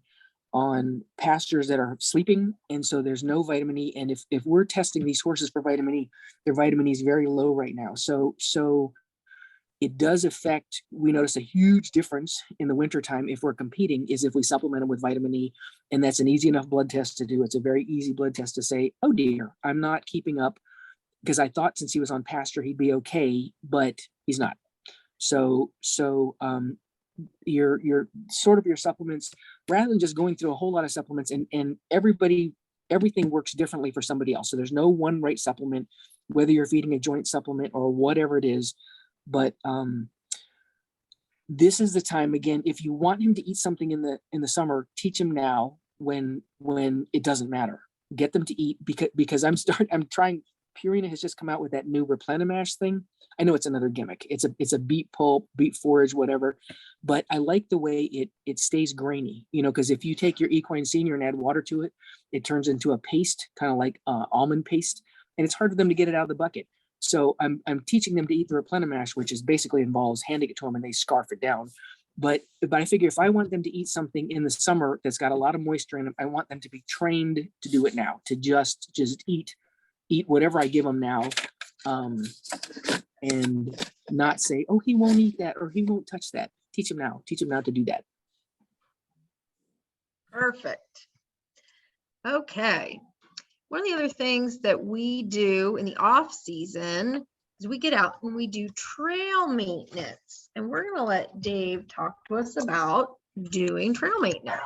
pastures that are sleeping. And so there's no vitamin E. And if we're testing these horses for vitamin E, their vitamin E is very low right now. So it does affect, we notice a huge difference in the wintertime if we're competing is if we supplement them with vitamin E. And that's an easy enough blood test to do. It's a very easy blood test to say, oh dear, I'm not keeping up, because I thought since he was on pasture, he'd be okay, but he's not. So your sort of your supplements, rather than just going through a whole lot of supplements, and everything works differently for somebody else. So there's no one right supplement, whether you're feeding a joint supplement or whatever it is. But this is the time, again, if you want him to eat something in the summer, teach him now when it doesn't matter. Get them to eat because I'm trying. Purina has just come out with that new Replenimash thing. I know it's another gimmick. It's a beet pulp, beet forage, whatever. But I like the way it stays grainy, because if you take your Equine Senior and add water to it, it turns into a paste, kind of like almond paste, and it's hard for them to get it out of the bucket. So I'm teaching them to eat the Replenimash, which is basically involves handing it to them and they scarf it down. But I figure if I want them to eat something in the summer that's got a lot of moisture in it, I want them to be trained to do it now, to just eat whatever I give them now, and not say, oh, he won't eat that or he won't touch that. Teach him now to do that. Perfect. Okay. One of the other things that we do in the off season is we get out and we do trail maintenance. And we're going to let Dave talk to us about doing trail maintenance.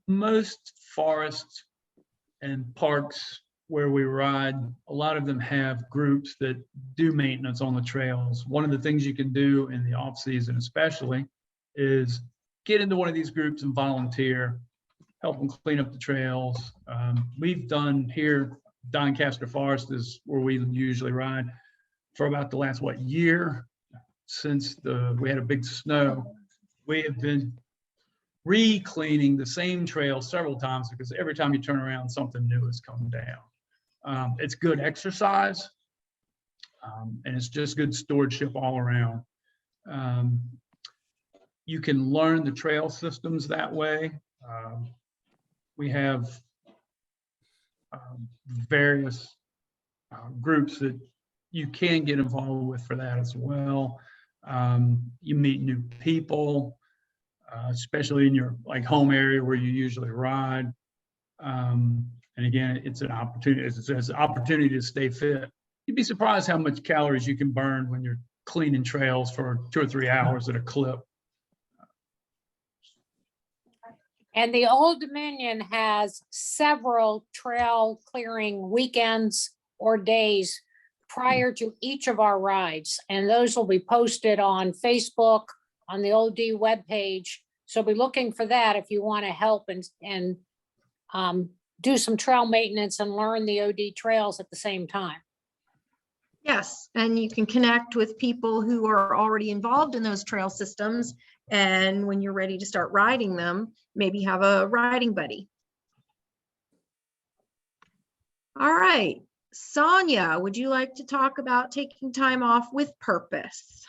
Most forests and parks where we ride, a lot of them have groups that do maintenance on the trails. One of the things you can do in the off season especially is get into one of these groups and volunteer, help them clean up the trails. We've done here, Doncaster Forest is where we usually ride for about the last, year. since we had a big snow, we have been re-cleaning the same trail several times because every time you turn around, something new has come down. It's good exercise, and it's just good stewardship all around. You can learn the trail systems that way. We have various groups that you can get involved with for that as well. You meet new people, especially in your like home area where you usually ride. And again, it's an opportunity. It's an opportunity to stay fit. You'd be surprised how much calories you can burn when you're cleaning trails for 2 or 3 hours at a clip. And the Old Dominion has several trail clearing weekends or days prior to each of our rides. And those will be posted on Facebook, on the ODEEO webpage. So be looking for that if you want to help and do some trail maintenance and learn the OD trails at the same time. Yes, and you can connect with people who are already involved in those trail systems. And when you're ready to start riding them, maybe have a riding buddy. All right, Sonia, would you like to talk about taking time off with purpose?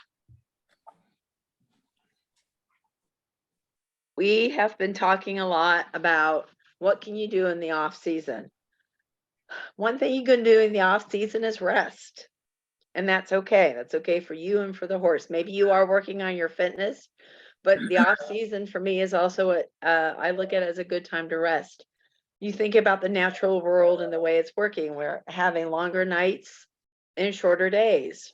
We have been talking a lot about what can you do in the off season. One thing you can do in the off season is rest. And that's okay. That's okay for you and for the horse. Maybe you are working on your fitness, but the off season for me is also I look at it as a good time to rest. You think about the natural world and the way it's working. We're having longer nights and shorter days.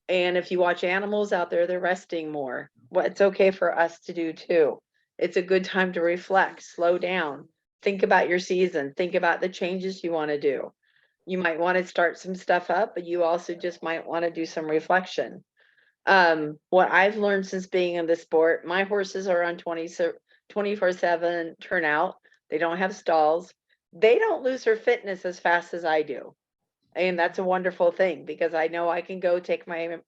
And if you watch animals out there, they're resting more. Well, it's okay for us to do too. It's a good time to reflect, slow down, think about your season, think about the changes you want to do. You might want to start some stuff up, but you also just might want to do some reflection. What I've learned since being in the sport, my horses are on 24/7 turnout. They don't have stalls. They don't lose their fitness as fast as I do. And that's a wonderful thing because I know I can go take my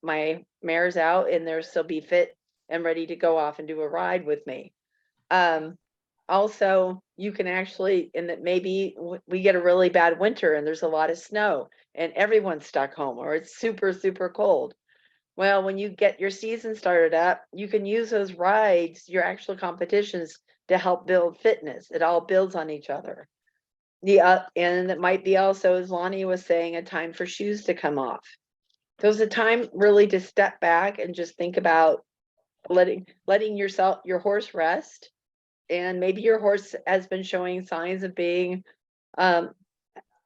mares out and they'll still be fit and ready to go off and do a ride with me. Also, you can actually, and that maybe we get a really bad winter and there's a lot of snow and everyone's stuck home or it's super, super cold. Well, when you get your season started up, you can use those rides, your actual competitions, to help build fitness. It all builds on each other. And it might be also, as Lonnie was saying, a time for shoes to come off. So it's a time really to step back and just think about letting your horse rest. And maybe your horse has been showing signs of being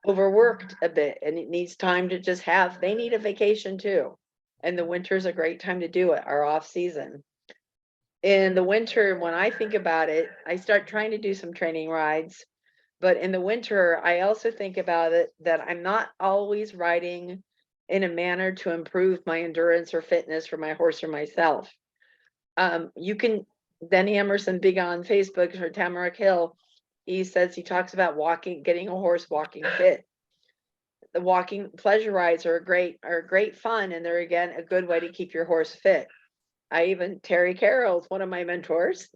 overworked a bit and it needs time to just they need a vacation too. And the winter's a great time to do it, our off season. In the winter, when I think about it, I start trying to do some training rides. But in the winter, I also think about it that I'm not always riding in a manner to improve my endurance or fitness for my horse or myself. You can, Denny Emerson, big on Facebook, or Tamarack Hill, he talks about getting a horse walking fit. The walking pleasure rides are great fun, and they're again a good way to keep your horse fit. Terry Carroll's one of my mentors,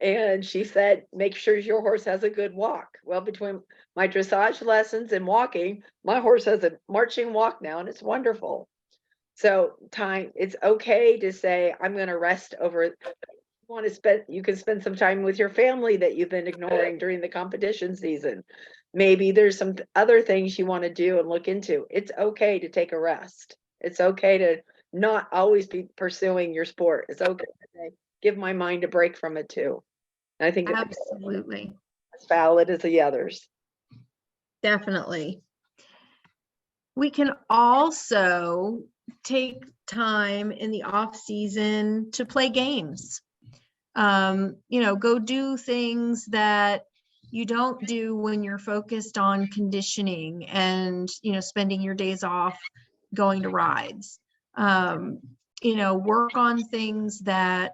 and she said, make sure your horse has a good walk. Well, between my dressage lessons and walking, my horse has a marching walk now, and it's wonderful. So it's okay to say, I'm going to rest over. You can spend some time with your family that you've been ignoring during the competition season. Maybe there's some other things you want to do and look into. It's okay to take a rest. It's okay to not always be pursuing your sport. It's okay to give my mind a break from it too. And I think Absolutely. as valid as the others. Definitely. We can also take time in the off season to play games. Go do things that you don't do when you're focused on conditioning and, spending your days off going to rides. Work on things that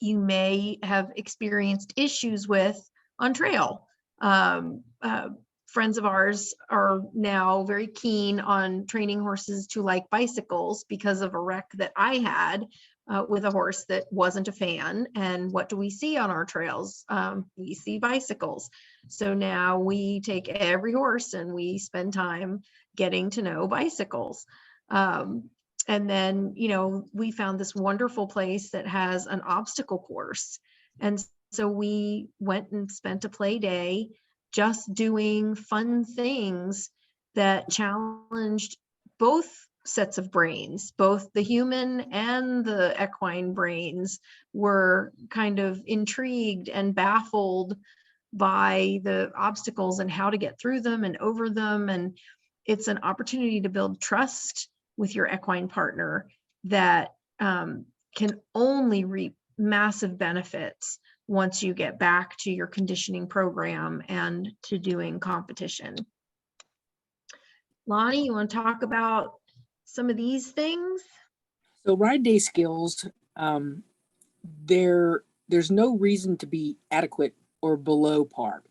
you may have experienced issues with on trail. friends of ours are now very keen on training horses to like bicycles because of a wreck that I had with a horse that wasn't a fan. And what do we see on our trails? We see bicycles. So now we take every horse and we spend time getting to know bicycles. And then, you know, we found this wonderful place that has an obstacle course. And so we went and spent a play day just doing fun things that challenged both sets of brains, both the human and the equine brains were kind of intrigued and baffled by the obstacles and how to get through them and over them. And it's an opportunity to build trust with your equine partner that can only reap massive benefits once you get back to your conditioning program and to doing competition. Lonnie, you want to talk about some of these things? So ride day skills, there's no reason to be adequate or below par.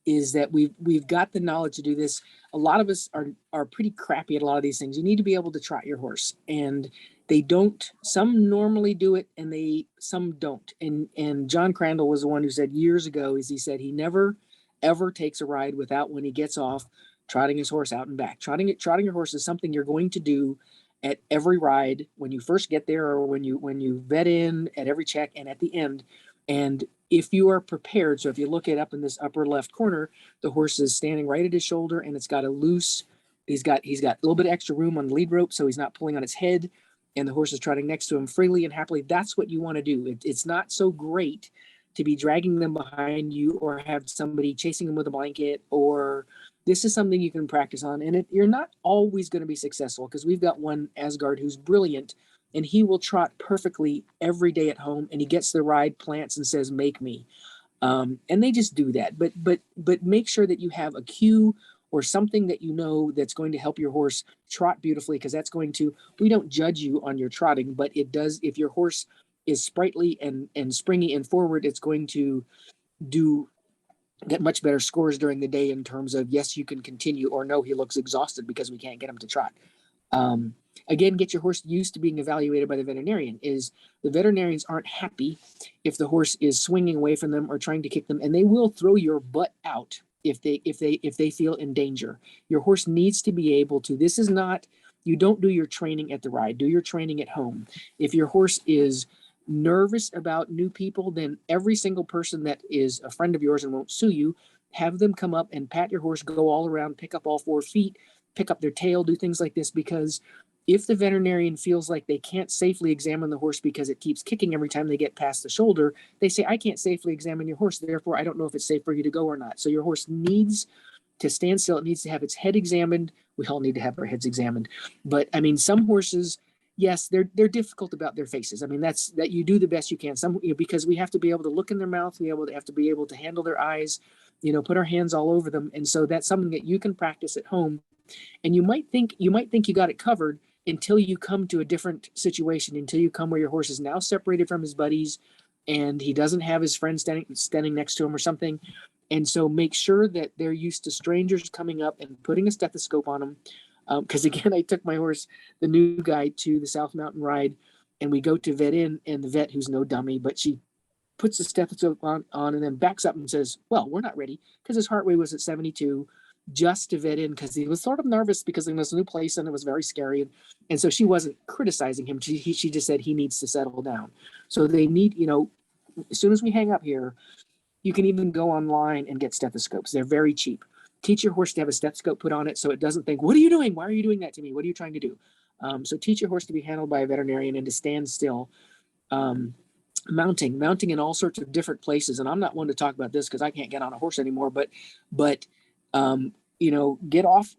Is that we've got the knowledge to do this. A lot of us are pretty crappy at a lot of these things. You need to be able to trot your horse, and they don't. Some normally do it, and some don't. And John Crandall was the one who said years ago, he said he never ever takes a ride without, when he gets off, trotting his horse out and back. Trotting your horse is something you're going to do at every ride, when you first get there, or when you vet in, at every check, and at the end. And if you are prepared, so if you look it up in this upper left corner, the horse is standing right at his shoulder, and it's got a loose, he's got a little bit of extra room on the lead rope, so he's not pulling on his head, and the horse is trotting next to him freely and happily. That's what you want to do. It's not so great to be dragging them behind you or have somebody chasing them with a blanket, or this is something you can practice on. And you're not always going to be successful, because we've got one, Asgard, who's brilliant, and he will trot perfectly every day at home, and he gets the ride, plants, and says, "Make me." And they just do that. But make sure that you have a cue or something that you know that's going to help your horse trot beautifully, because that's going to, we don't judge you on your trotting, but it does, if your horse is sprightly and springy and forward, it's going to get much better scores during the day in terms of, yes, you can continue, or no, he looks exhausted because we can't get him to trot. Again, get your horse used to being evaluated by the veterinarian. Is the veterinarians aren't happy if the horse is swinging away from them or trying to kick them, and they will throw your butt out if they feel in danger. Your horse needs to be able to, this is not, you don't do your training at the ride, do your training at home. If your horse is nervous about new people, then every single person that is a friend of yours and won't sue you, have them come up and pat your horse, go all around, pick up all 4 feet, pick up their tail, do things like this. Because if the veterinarian feels like they can't safely examine the horse because it keeps kicking every time they get past the shoulder, they say, "I can't safely examine your horse, therefore I don't know if it's safe for you to go or not." So your horse needs to stand still. It needs to have its head examined. We all need to have our heads examined. But I mean, some horses, yes, they're difficult about their faces. I mean, that you do the best you can. Some, because we have to be able to look in their mouth, we have to be able to handle their eyes, put our hands all over them. And so that's something that you can practice at home. And you might think you got it covered until you come to a different situation, until you come where your horse is now separated from his buddies and he doesn't have his friend standing next to him or something. And so make sure that they're used to strangers coming up and putting a stethoscope on them. Because again, I took my horse, the new guy, to the South Mountain ride, and we go to vet in, and the vet, who's no dummy, but she puts the stethoscope on and then backs up and says, "Well, we're not ready," because his heart rate was at 72, just to vet in, because he was sort of nervous because it was a new place and it was very scary. And so she wasn't criticizing him. She just said he needs to settle down. So they need, as soon as we hang up here, you can even go online and get stethoscopes. They're very cheap. Teach your horse to have a stethoscope put on it so it doesn't think, "What are you doing? Why are you doing that to me? What are you trying to do?" So teach your horse to be handled by a veterinarian and to stand still. Mounting in all sorts of different places. And I'm not one to talk about this because I can't get on a horse anymore, but get off,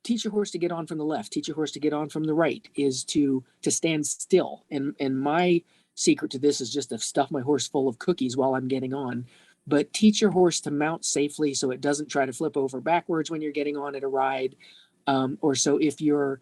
teach your horse to get on from the left, teach your horse to get on from the right, is to stand still. And my secret to this is just to stuff my horse full of cookies while I'm getting on. But teach your horse to mount safely so it doesn't try to flip over backwards when you're getting on at a ride. Or so if you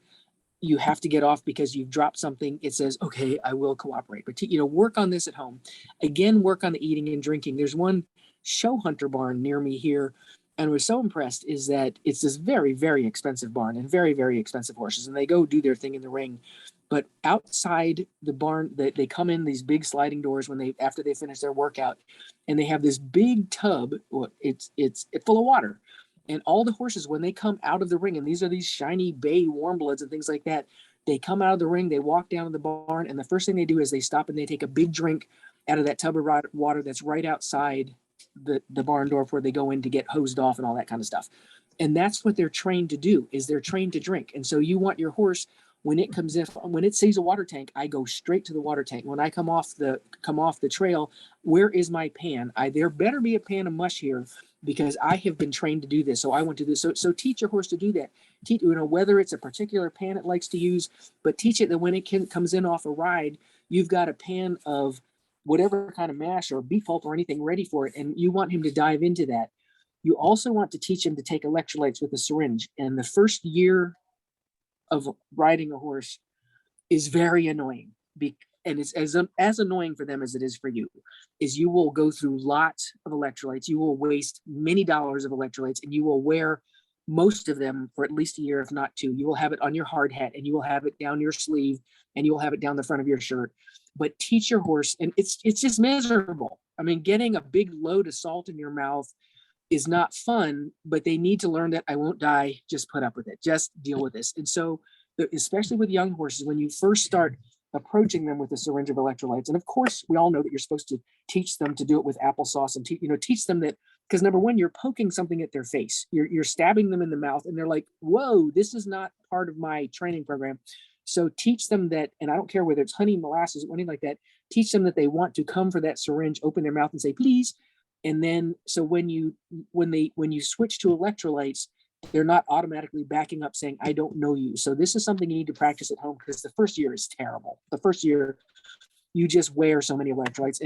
have to get off because you've dropped something, it says, "Okay, I will cooperate." But work on this at home. Again, work on the eating and drinking. There's one show hunter barn near me here. And I was so impressed is that it's this very, very expensive barn and very, very expensive horses. And they go do their thing in the ring. But outside the barn, they come in these big sliding doors after they finish their workout, and they have this big tub. It's full of water. And all the horses, when they come out of the ring, and these are these shiny bay warm bloods and things like that, they come out of the ring, they walk down to the barn, and the first thing they do is they stop and they take a big drink out of that tub of water that's right outside the barn door before they go in to get hosed off and all that kind of stuff. And that's what they're trained to do, is they're trained to drink. And so you want your horse, when it sees a water tank, I go straight to the water tank. When I come off the trail, where is my pan? There better be a pan of mush here, because I have been trained to do this. So I want to do this. So teach your horse to do that. Teach, whether it's a particular pan it likes to use, but teach it that when it comes in off a ride, you've got a pan of whatever kind of mash or beef pulp or anything ready for it. And you want him to dive into that. You also want to teach him to take electrolytes with a syringe. And the first year of riding a horse is very annoying. And it's as annoying for them as it is for you, is you will go through lots of electrolytes. You will waste many dollars of electrolytes, and you will wear most of them for at least a year, if not two. You will have it on your hard hat, and you will have it down your sleeve, and you will have it down the front of your shirt. But teach your horse, and it's just miserable. I mean, getting a big load of salt in your mouth is not fun, but they need to learn that I won't die, just put up with it, just deal with this. And so, especially with young horses, when you first start approaching them with a syringe of electrolytes, and of course, we all know that you're supposed to teach them to do it with applesauce, and teach them that, because number one, you're poking something at their face, you're stabbing them in the mouth, and they're like, whoa, this is not part of my training program. So teach them that, and I don't care whether it's honey, molasses, or anything like that, teach them that they want to come for that syringe, open their mouth and say, please. And then, so when you switch to electrolytes, they're not automatically backing up saying, I don't know you. So this is something you need to practice at home, because the first year is terrible. The first year, you just wear so many electrolytes.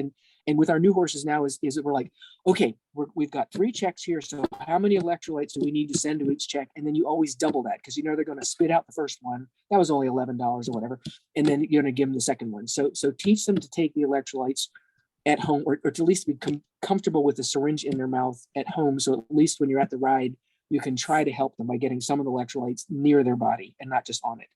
And with our new horses now is we're like, okay, we've got 3 checks here. So how many electrolytes do we need to send to each check? And then you always double that, because they're going to spit out the first one. That was only $11 or whatever. And then you're going to give them the second one. So teach them to take the electrolytes at home, or to at least become comfortable with the syringe in their mouth at home. So at least when you're at the ride, you can try to help them by getting some of the electrolytes near their body and not just on it.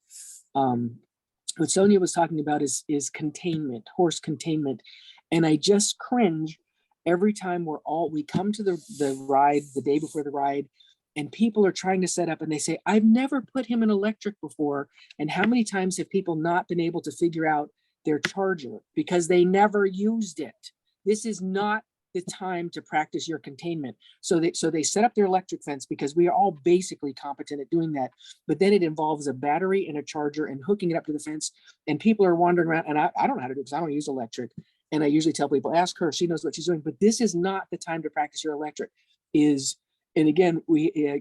What Sonia was talking about is containment, horse containment. And I just cringe every time we come to the ride, the day before the ride, and people are trying to set up and they say, I've never put him in electric before. And how many times have people not been able to figure out their charger because they never used it? This is not the time to practice your containment. So they set up their electric fence, because we are all basically competent at doing that. But then it involves a battery and a charger and hooking it up to the fence. And people are wandering around, and I don't know how to do it because I don't use electric. And I usually tell people, ask her, she knows what she's doing. But this is not the time to practice your electric. And again,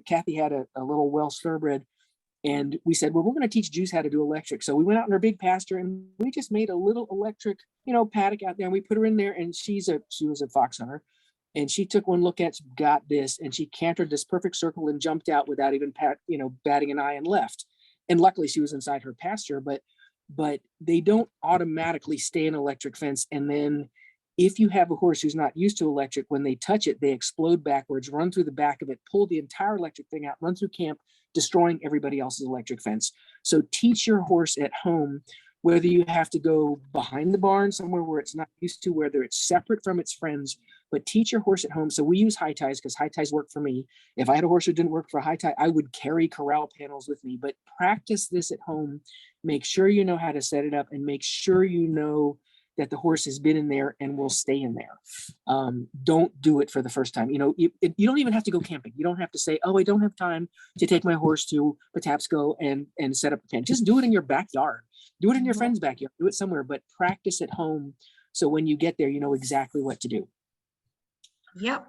Kathy had a little Welsh thoroughbred, and we said, well, we're going to teach Juice how to do electric. So we went out in our big pasture, and we just made a little electric, paddock out there, and we put her in there. And she was a fox hunter, and she took one look at, got this, and she cantered this perfect circle and jumped out without even batting an eye and left. And luckily she was inside her pasture, but they don't automatically stay in electric fence. And then if you have a horse who's not used to electric, when they touch it, they explode backwards, run through the back of it, pull the entire electric thing out, run through camp, destroying everybody else's electric fence. So teach your horse at home, whether you have to go behind the barn somewhere where it's not used to, whether it's separate from its friends, but teach your horse at home. So we use high ties because high ties work for me. If I had a horse who didn't work for high tie, I would carry corral panels with me, but practice this at home. Make sure you know how to set it up, and make sure you know that the horse has been in there and will stay in there. Don't do it for the first time. You don't even have to go camping. You don't have to say, oh, I don't have time to take my horse to Patapsco and set up a pen. Just do it in your backyard. Do it in your friend's backyard. Do it somewhere, but practice at home. So when you get there, you know exactly what to do. Yep.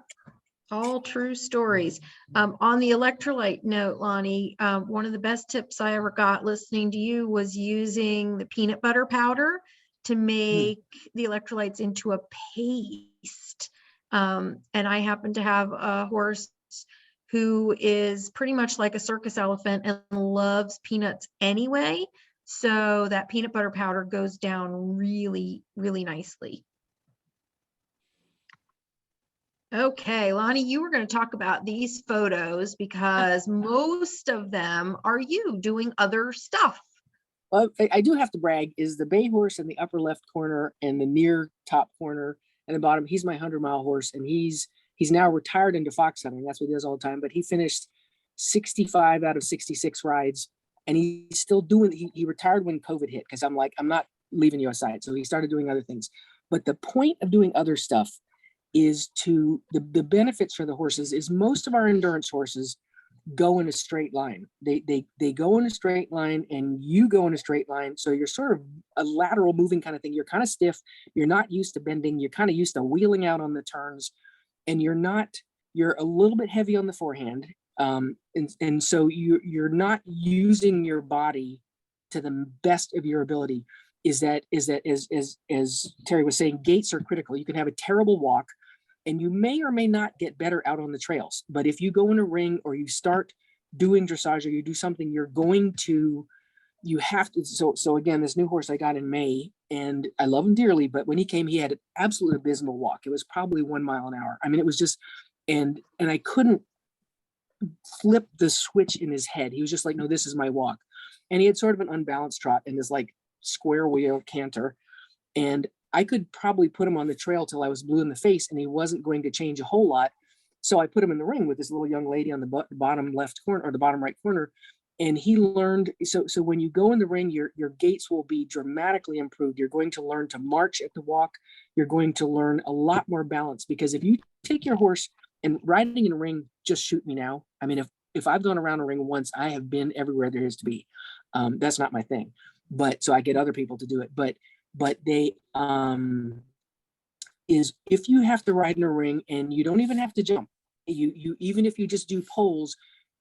All true stories. On the electrolyte note, Lonnie, one of the best tips I ever got listening to you was using the peanut butter powder to make the electrolytes into a paste. And I happen to have a horse who is pretty much like a circus elephant and loves peanuts anyway. So that peanut butter powder goes down really, really nicely. Okay, Lonnie, you were going to talk about these photos because most of them are you doing other stuff. Well, I do have to brag, is the bay horse in the upper left corner and the near top corner and the bottom. He's my 100-mile horse, and he's now retired into fox hunting. That's what he does all the time. But he finished 65 out of 66 rides, and he's still doing. He retired when COVID hit because I'm like, I'm not leaving you aside. So he started doing other things. But the point of doing other stuff is to the benefits for the horses is most of our endurance horses go in a straight line. They go in a straight line and you go in a straight line. So you're sort of a lateral moving kind of thing. You're kind of stiff. You're not used to bending. You're kind of used to wheeling out on the turns, and you're a little bit heavy on the forehand. And so you're not using your body to the best of your ability. Is that as Terry was saying, gaits are critical. You can have a terrible walk, and you may or may not get better out on the trails. But if you go in a ring or you start doing dressage or you do something, you have to. So again, this new horse I got in May, and I love him dearly, but when he came, he had an absolute abysmal walk. It was probably 1 mile an hour. I mean, it was just, and I couldn't flip the switch in his head. He was just like, no, this is my walk. And he had sort of an unbalanced trot in this like square wheel canter. And I could probably put him on the trail till I was blue in the face, and he wasn't going to change a whole lot. So I put him in the ring with this little young lady on the bottom left corner or the bottom right corner. And he learned, so when you go in the ring, your gaits will be dramatically improved. You're going to learn to march at the walk. You're going to learn a lot more balance, because if you take your horse and riding in a ring, just shoot me now. I mean, if I've gone around a ring once, I have been everywhere there is to be. That's not my thing. But so I get other people to do it. But they is if you have to ride in a ring and you don't even have to jump, you even if you just do poles,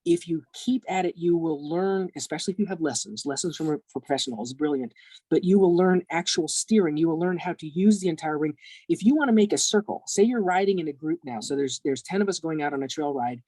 if you keep at it, you will learn, especially if you have lessons from a professional is brilliant, but you will learn actual steering. You will learn how to use the entire ring. If you want to make a circle, say you're riding in a group now, so there's 10 of us going out on a trail ride,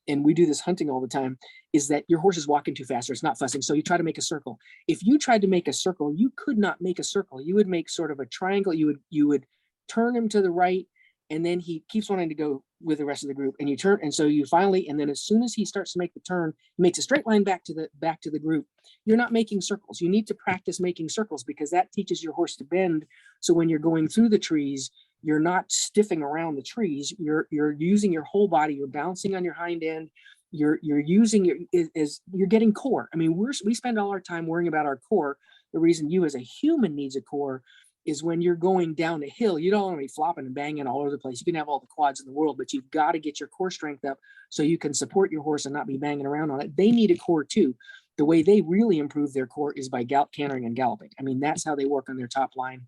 and we do this hunting all the time, is that your horse is walking too fast or it's not fussing. So you try to make a circle. If you tried to make a circle, you could not make a circle. You would make sort of a triangle. You would turn him to the right, and then he keeps wanting to go with the rest of the group, and you turn, and so you finally, and then as soon as he starts to make the turn, he makes a straight line back to the group. You're not making circles. You need to practice making circles, because that teaches your horse to bend. So when you're going through the trees, you're not stiffing around the trees. You're using your whole body. You're bouncing on your hind end. You're using you're getting core. I mean, we spend all our time worrying about our core. The reason you as a human needs a core is when you're going down a hill, you don't want to be flopping and banging all over the place. You can have all the quads in the world, but you've got to get your core strength up so you can support your horse and not be banging around on it. They need a core too. The way they really improve their core is by cantering and galloping. I mean, that's how they work on their top line,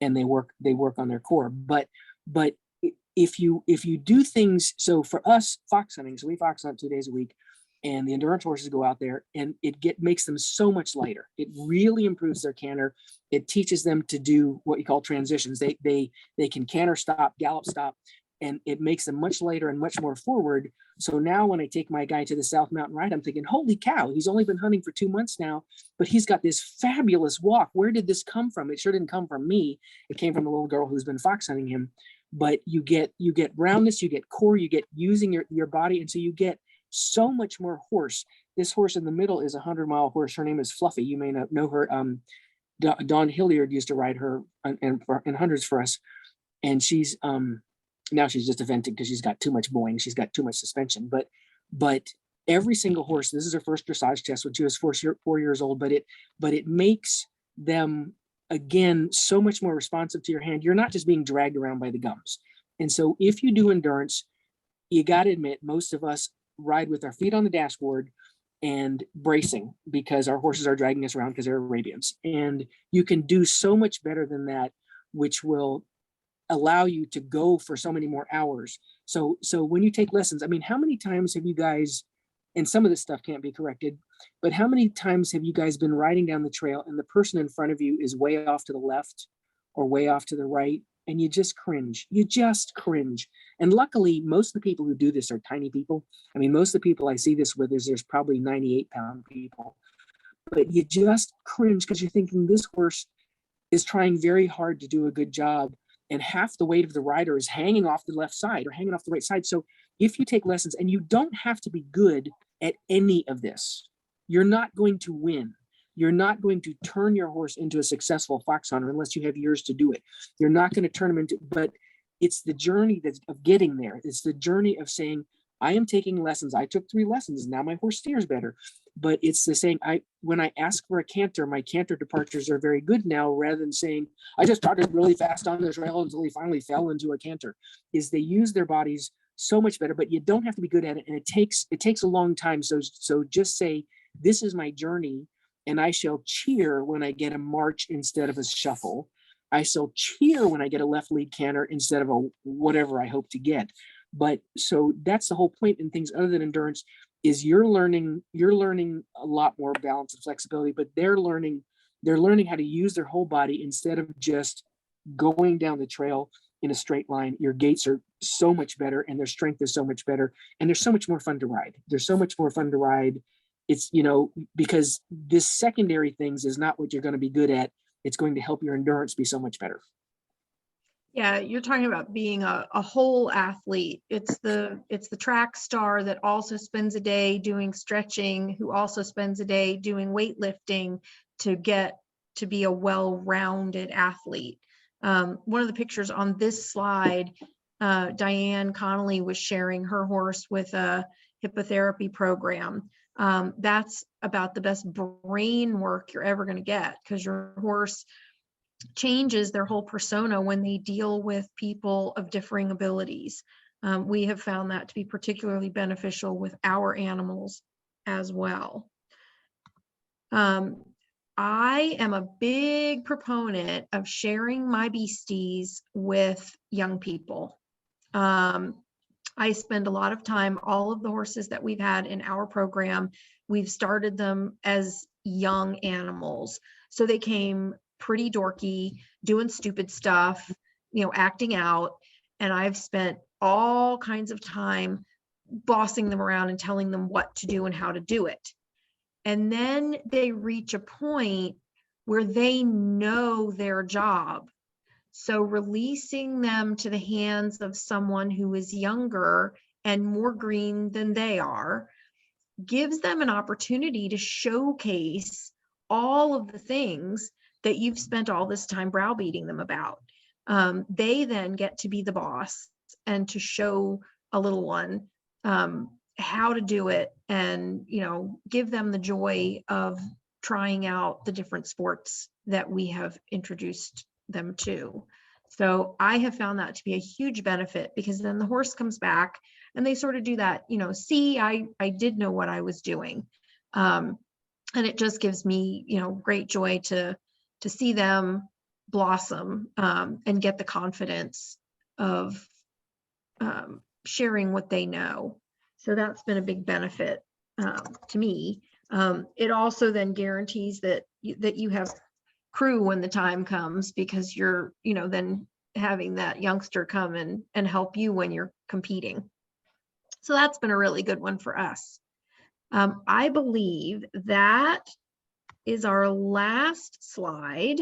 and they work on their core. But if you do things, so for us fox hunting, so we fox hunt 2 days a week, and the endurance horses go out there, and it makes them so much lighter. It really improves their canter. It teaches them to do what you call transitions. They can canter stop, gallop stop, and it makes them much lighter and much more forward. So now when I take my guy to the South Mountain ride, I'm thinking, holy cow, he's only been hunting for 2 months now, but he's got this fabulous walk. Where did this come from? It sure didn't come from me. It came from the little girl who's been fox hunting him. But you get roundness, you get core, you get using your body, and so you get so much more horse. This horse in the middle is a 100-mile horse. Her name is Fluffy. You may not know her. Dawn Hilliard used to ride her in hundreds for us, and she's now she's just eventing because she's got too much boing. She's got too much suspension. But every single horse, this is her first dressage test when she was 4 years old. But it makes them again so much more responsive to your hand. You're not just being dragged around by the gums. And so if you do endurance, you got to admit most of us ride with our feet on the dashboard and bracing because our horses are dragging us around because they're Arabians. And you can do so much better than that, which will allow you to go for so many more hours. So when you take lessons, I mean, how many times have you guys, and some of this stuff can't be corrected, but how many times have you guys been riding down the trail and the person in front of you is way off to the left or way off to the right, and you just cringe? And luckily, most of the people who do this are tiny people. I mean, most of the people I see this with there's probably 98-pound people, but you just cringe because you're thinking this horse is trying very hard to do a good job, and half the weight of the rider is hanging off the left side or hanging off the right side. So if you take lessons, and you don't have to be good at any of this, you're not going to win. You're not going to turn your horse into a successful fox hunter unless you have years to do it. You're not going to turn them into, but it's the journey of getting there. It's the journey of saying, I am taking lessons. I took 3 lessons. Now my horse steers better. But it's the saying, when I ask for a canter, my canter departures are very good now, rather than saying, I just started really fast on the trail until he finally fell into a canter. Is they use their bodies so much better, but you don't have to be good at it. And it takes a long time. So just say, this is my journey, and I shall cheer when I get a march instead of a shuffle. I shall cheer when I get a left lead canter instead of a whatever I hope to get. But so that's the whole point in things other than endurance, is you're learning a lot more balance and flexibility, but they're learning how to use their whole body instead of just going down the trail in a straight line. Your gaits are so much better, and their strength is so much better, and they're so much more fun to ride. They're so much more fun to ride. It's, because this secondary things is not what you're going to be good at. It's going to help your endurance be so much better. Yeah, you're talking about being a whole athlete. It's the track star that also spends a day doing stretching, who also spends a day doing weightlifting to get to be a well-rounded athlete. One of the pictures on this slide, Diane Connolly was sharing her horse with a hippotherapy program. That's about the best brain work you're ever going to get, because your horse changes their whole persona when they deal with people of differing abilities. We have found that to be particularly beneficial with our animals as well. I am a big proponent of sharing my beasties with young people. I spend a lot of time, all of the horses that we've had in our program, we've started them as young animals. So they came pretty dorky, doing stupid stuff, acting out. And I've spent all kinds of time bossing them around and telling them what to do and how to do it. And then they reach a point where they know their job. So releasing them to the hands of someone who is younger and more green than they are gives them an opportunity to showcase all of the things that you've spent all this time browbeating them about. They then get to be the boss and to show a little one how to do it, and give them the joy of trying out the different sports that we have introduced them to. So I have found that to be a huge benefit, because then the horse comes back and they sort of do that, see, I did know what I was doing. And it just gives me, great joy to see them blossom and get the confidence of sharing what they know. So that's been a big benefit to me. It also then guarantees that you have crew when the time comes, because you're, then having that youngster come and help you when you're competing. So that's been a really good one for us. I believe that is our last slide.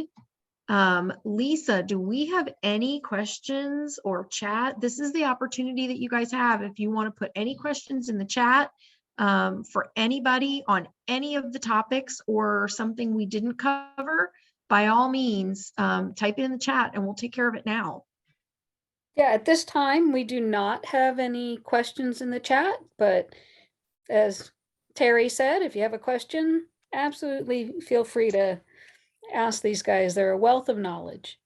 Lisa, do we have any questions or chat? This is the opportunity that you guys have. If you want to put any questions in the chat for anybody on any of the topics or something we didn't cover, by all means, type it in the chat and we'll take care of it now. Yeah, at this time, we do not have any questions in the chat, but as Terry said, if you have a question, absolutely feel free to ask these guys. They're a wealth of knowledge.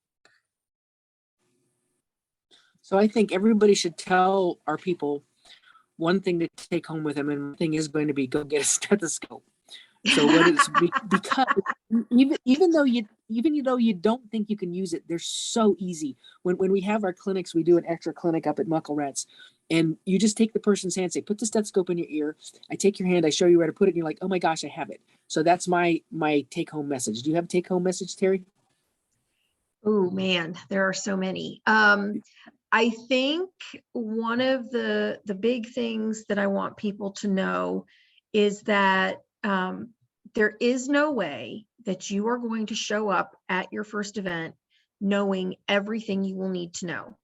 So I think everybody should tell our people one thing to take home with them, and one thing is going to be go get a stethoscope. So what is because even though you don't think you can use it, they're so easy. When we have our clinics, we do an extra clinic up at Muckle Rats, and you just take the person's hand, say, put the stethoscope in your ear. I take your hand, I show you where to put it, and you're like, oh my gosh, I have it. So that's my take home message. Do you have a take home message, Terry? Oh man, there are so many. I think one of the big things that I want people to know is that there is no way that you are going to show up at your first event knowing everything you will need to know.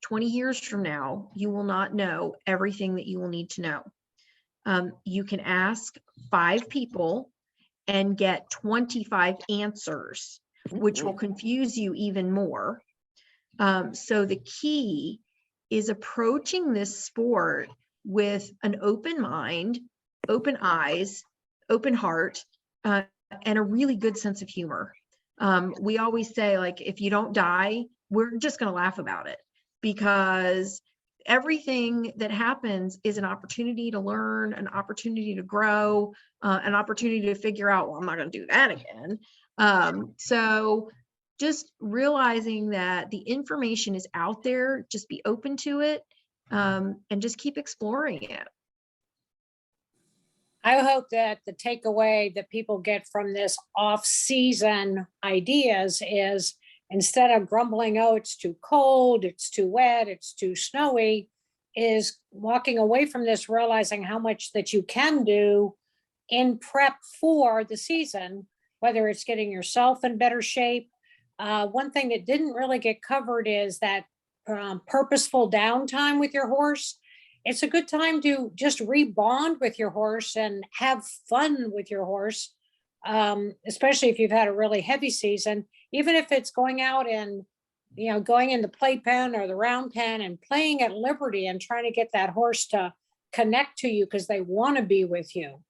20 years from now, you will not know everything that you will need to know. You can ask 5 people and get 25 answers, which will confuse you even more. So the key is approaching this sport with an open mind, open eyes, open heart, and a really good sense of humor. We always say, like, if you don't die, we're just going to laugh about it, because everything that happens is an opportunity to learn, an opportunity to grow, an opportunity to figure out, well, I'm not going to do that again. So just realizing that the information is out there, just be open to it, and just keep exploring it. I hope that the takeaway that people get from this off-season ideas is, instead of grumbling, oh, it's too cold, it's too wet, it's too snowy, is walking away from this realizing how much that you can do in prep for the season, whether it's getting yourself in better shape. One thing that didn't really get covered is that purposeful downtime with your horse. It's a good time to just rebond with your horse and have fun with your horse, especially if you've had a really heavy season. Even if it's going out and, going in the playpen or the round pen and playing at liberty and trying to get that horse to connect to you because they want to be with you.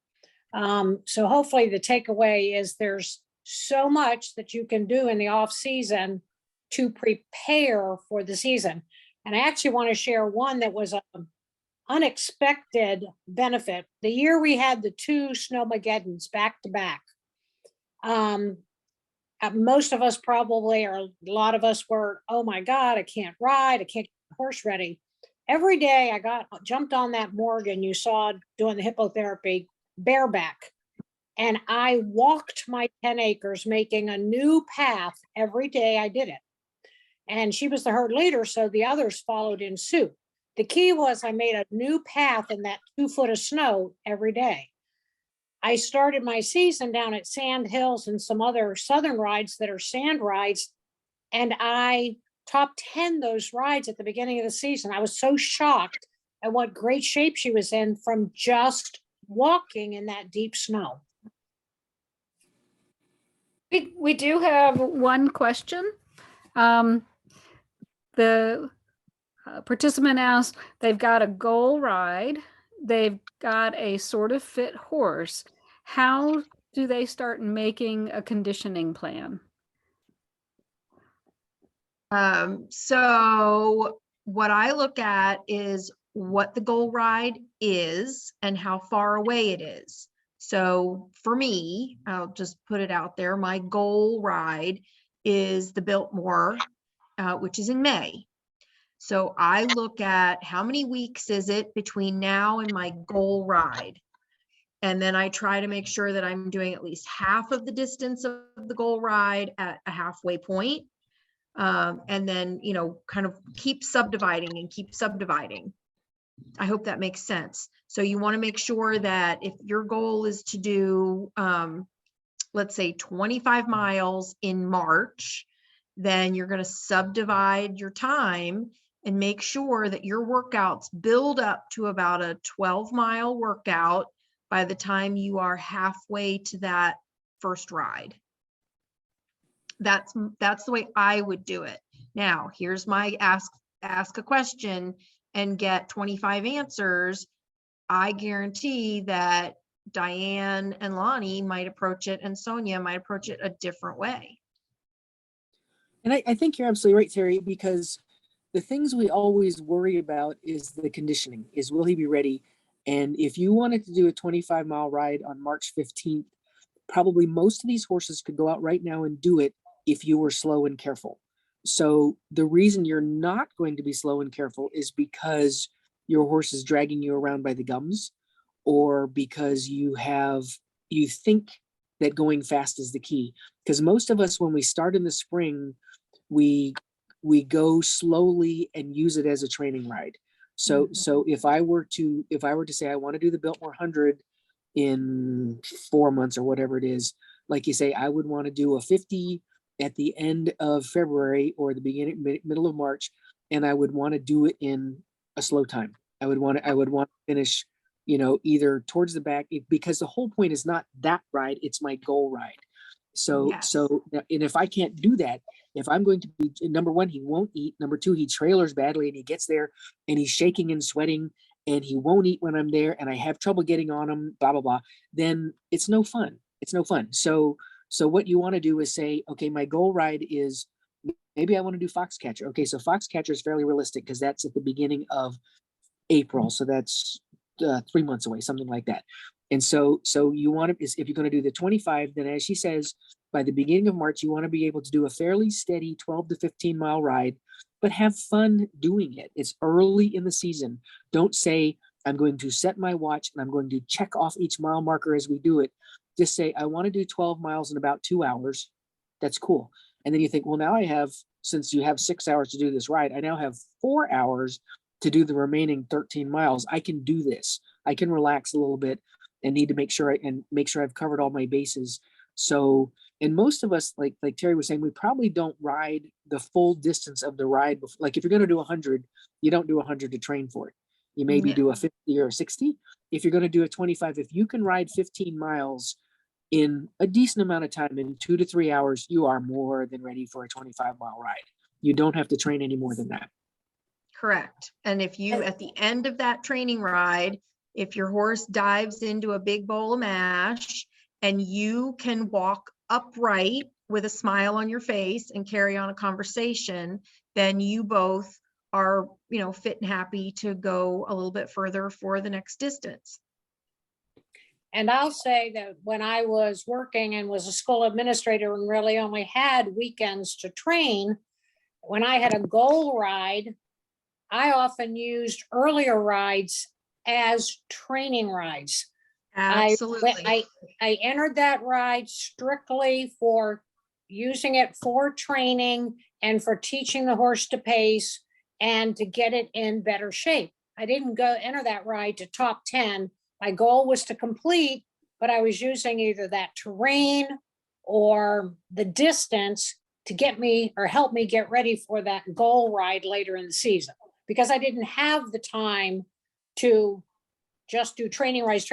So hopefully the takeaway is there's so much that you can do in the off season to prepare for the season. And I actually want to share one that was an unexpected benefit. The year we had the 2 Snowmageddons back to back, most of us probably, or a lot of us were, oh my God, I can't ride, I can't get the horse ready. Every day I jumped on that Morgan you saw doing the hippotherapy bareback, and I walked my 10 acres, making a new path every day I did it. And she was the herd leader, so the others followed in suit. The key was I made a new path in that 2 foot of snow every day. I started my season down at Sand Hills and some other southern rides that are sand rides, and I top 10 those rides at the beginning of the season. I was so shocked at what great shape she was in from just walking in that deep snow. We do have one question. The participant asked, they've got a goal ride, they've got a sort of fit horse. How do they start making a conditioning plan? So what I look at is what the goal ride is and how far away it is. So for me, I'll just put it out there, my goal ride is the Biltmore, which is in May. So I look at how many weeks is it between now and my goal ride. And then I try to make sure that I'm doing at least half of the distance of the goal ride at a halfway point. And then, kind of keep subdividing and keep subdividing. I hope that makes sense. So you want to make sure that if your goal is to do, let's say 25 miles in March, then you're going to subdivide your time and make sure that your workouts build up to about a 12-mile workout by the time you are halfway to that first ride. That's the way I would do it. Now, here's my ask a question and get 25 answers. I guarantee that Diane and Lonnie might approach it and Sonia might approach it a different way. And I think you're absolutely right, Terry, because the things we always worry about is the conditioning, is will he be ready? And if you wanted to do a 25-mile ride on March 15th, probably most of these horses could go out right now and do it if you were slow and careful. So the reason you're not going to be slow and careful is because your horse is dragging you around by the gums, or because you think that going fast is the key. Because most of us, when we start in the spring, we go slowly and use it as a training ride. So if I were to say I want to do the Biltmore 100 in 4 months or whatever it is, like you say, I would want to do a 50 at the end of February or the middle of March, and I would want to do it in a slow time. I would want to finish, either towards the back, because the whole point is not that ride, it's my goal ride. So, Yes. and if I can't do that, if I'm going to be, number one, he won't eat. Number two, he trailers badly and he gets there and he's shaking and sweating and he won't eat when I'm there and I have trouble getting on him, blah, blah, blah, then it's no fun. It's no fun. So what you want to do is say, okay, my goal ride is, maybe I want to do Foxcatcher. Okay, so Foxcatcher is fairly realistic because that's at the beginning of April. So that's 3 months away, something like that. And so you want to, if you're going to do the 25, then as she says, by the beginning of March, you want to be able to do a fairly steady 12 to 15 mile ride, but have fun doing it. It's early in the season. Don't say, I'm going to set my watch and I'm going to check off each mile marker as we do it. Just say, I want to do 12 miles in about 2 hours. That's cool. And then you think, well, now I have, since you have 6 hours to do this ride, I now have 4 hours to do the remaining 13 miles. I can do this. I can relax a little bit and need to make sure I've covered all my bases. So, and most of us, like Terry was saying, we probably don't ride the full distance of the ride. Like if you're going to do 100, you don't do 100 to train for it. You maybe Yeah. do a 50 or a 60. If you're going to do a 25, if you can ride 15 miles in a decent amount of time, in 2 to 3 hours, you are more than ready for a 25-mile ride. You don't have to train any more than that. Correct. And if you, at the end of that training ride, if your horse dives into a big bowl of mash and you can walk upright with a smile on your face and carry on a conversation, then you both are, fit and happy to go a little bit further for the next distance. And I'll say that when I was working and was a school administrator and really only had weekends to train, when I had a goal ride, I often used earlier rides as training rides. Absolutely. I entered that ride strictly for using it for training and for teaching the horse to pace and to get it in better shape. I didn't go enter that ride to top 10. My goal was to complete, but I was using either that terrain or the distance to get me or help me get ready for that goal ride later in the season, because I didn't have the time to just do training rides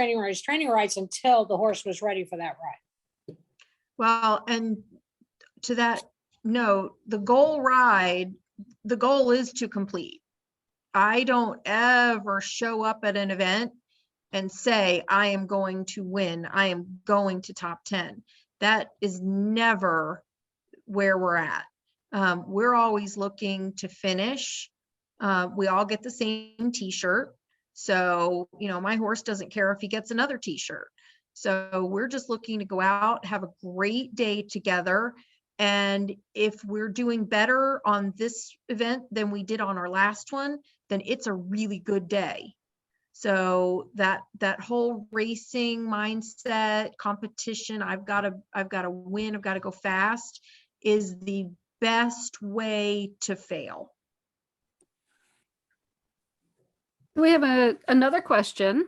until the horse was ready for that ride. Well, and to that note, the goal ride, the goal is to complete. I don't ever show up at an event and say, I am going to win. I am going to top 10. That is never where we're at. We're always looking to finish. We all get the same t-shirt. So, my horse doesn't care if he gets another t-shirt. So we're just looking to go out, have a great day together. And if we're doing better on this event than we did on our last one, then it's a really good day. So that whole racing mindset, competition, I've got to win, I've got to go fast, is the best way to fail. We have another question.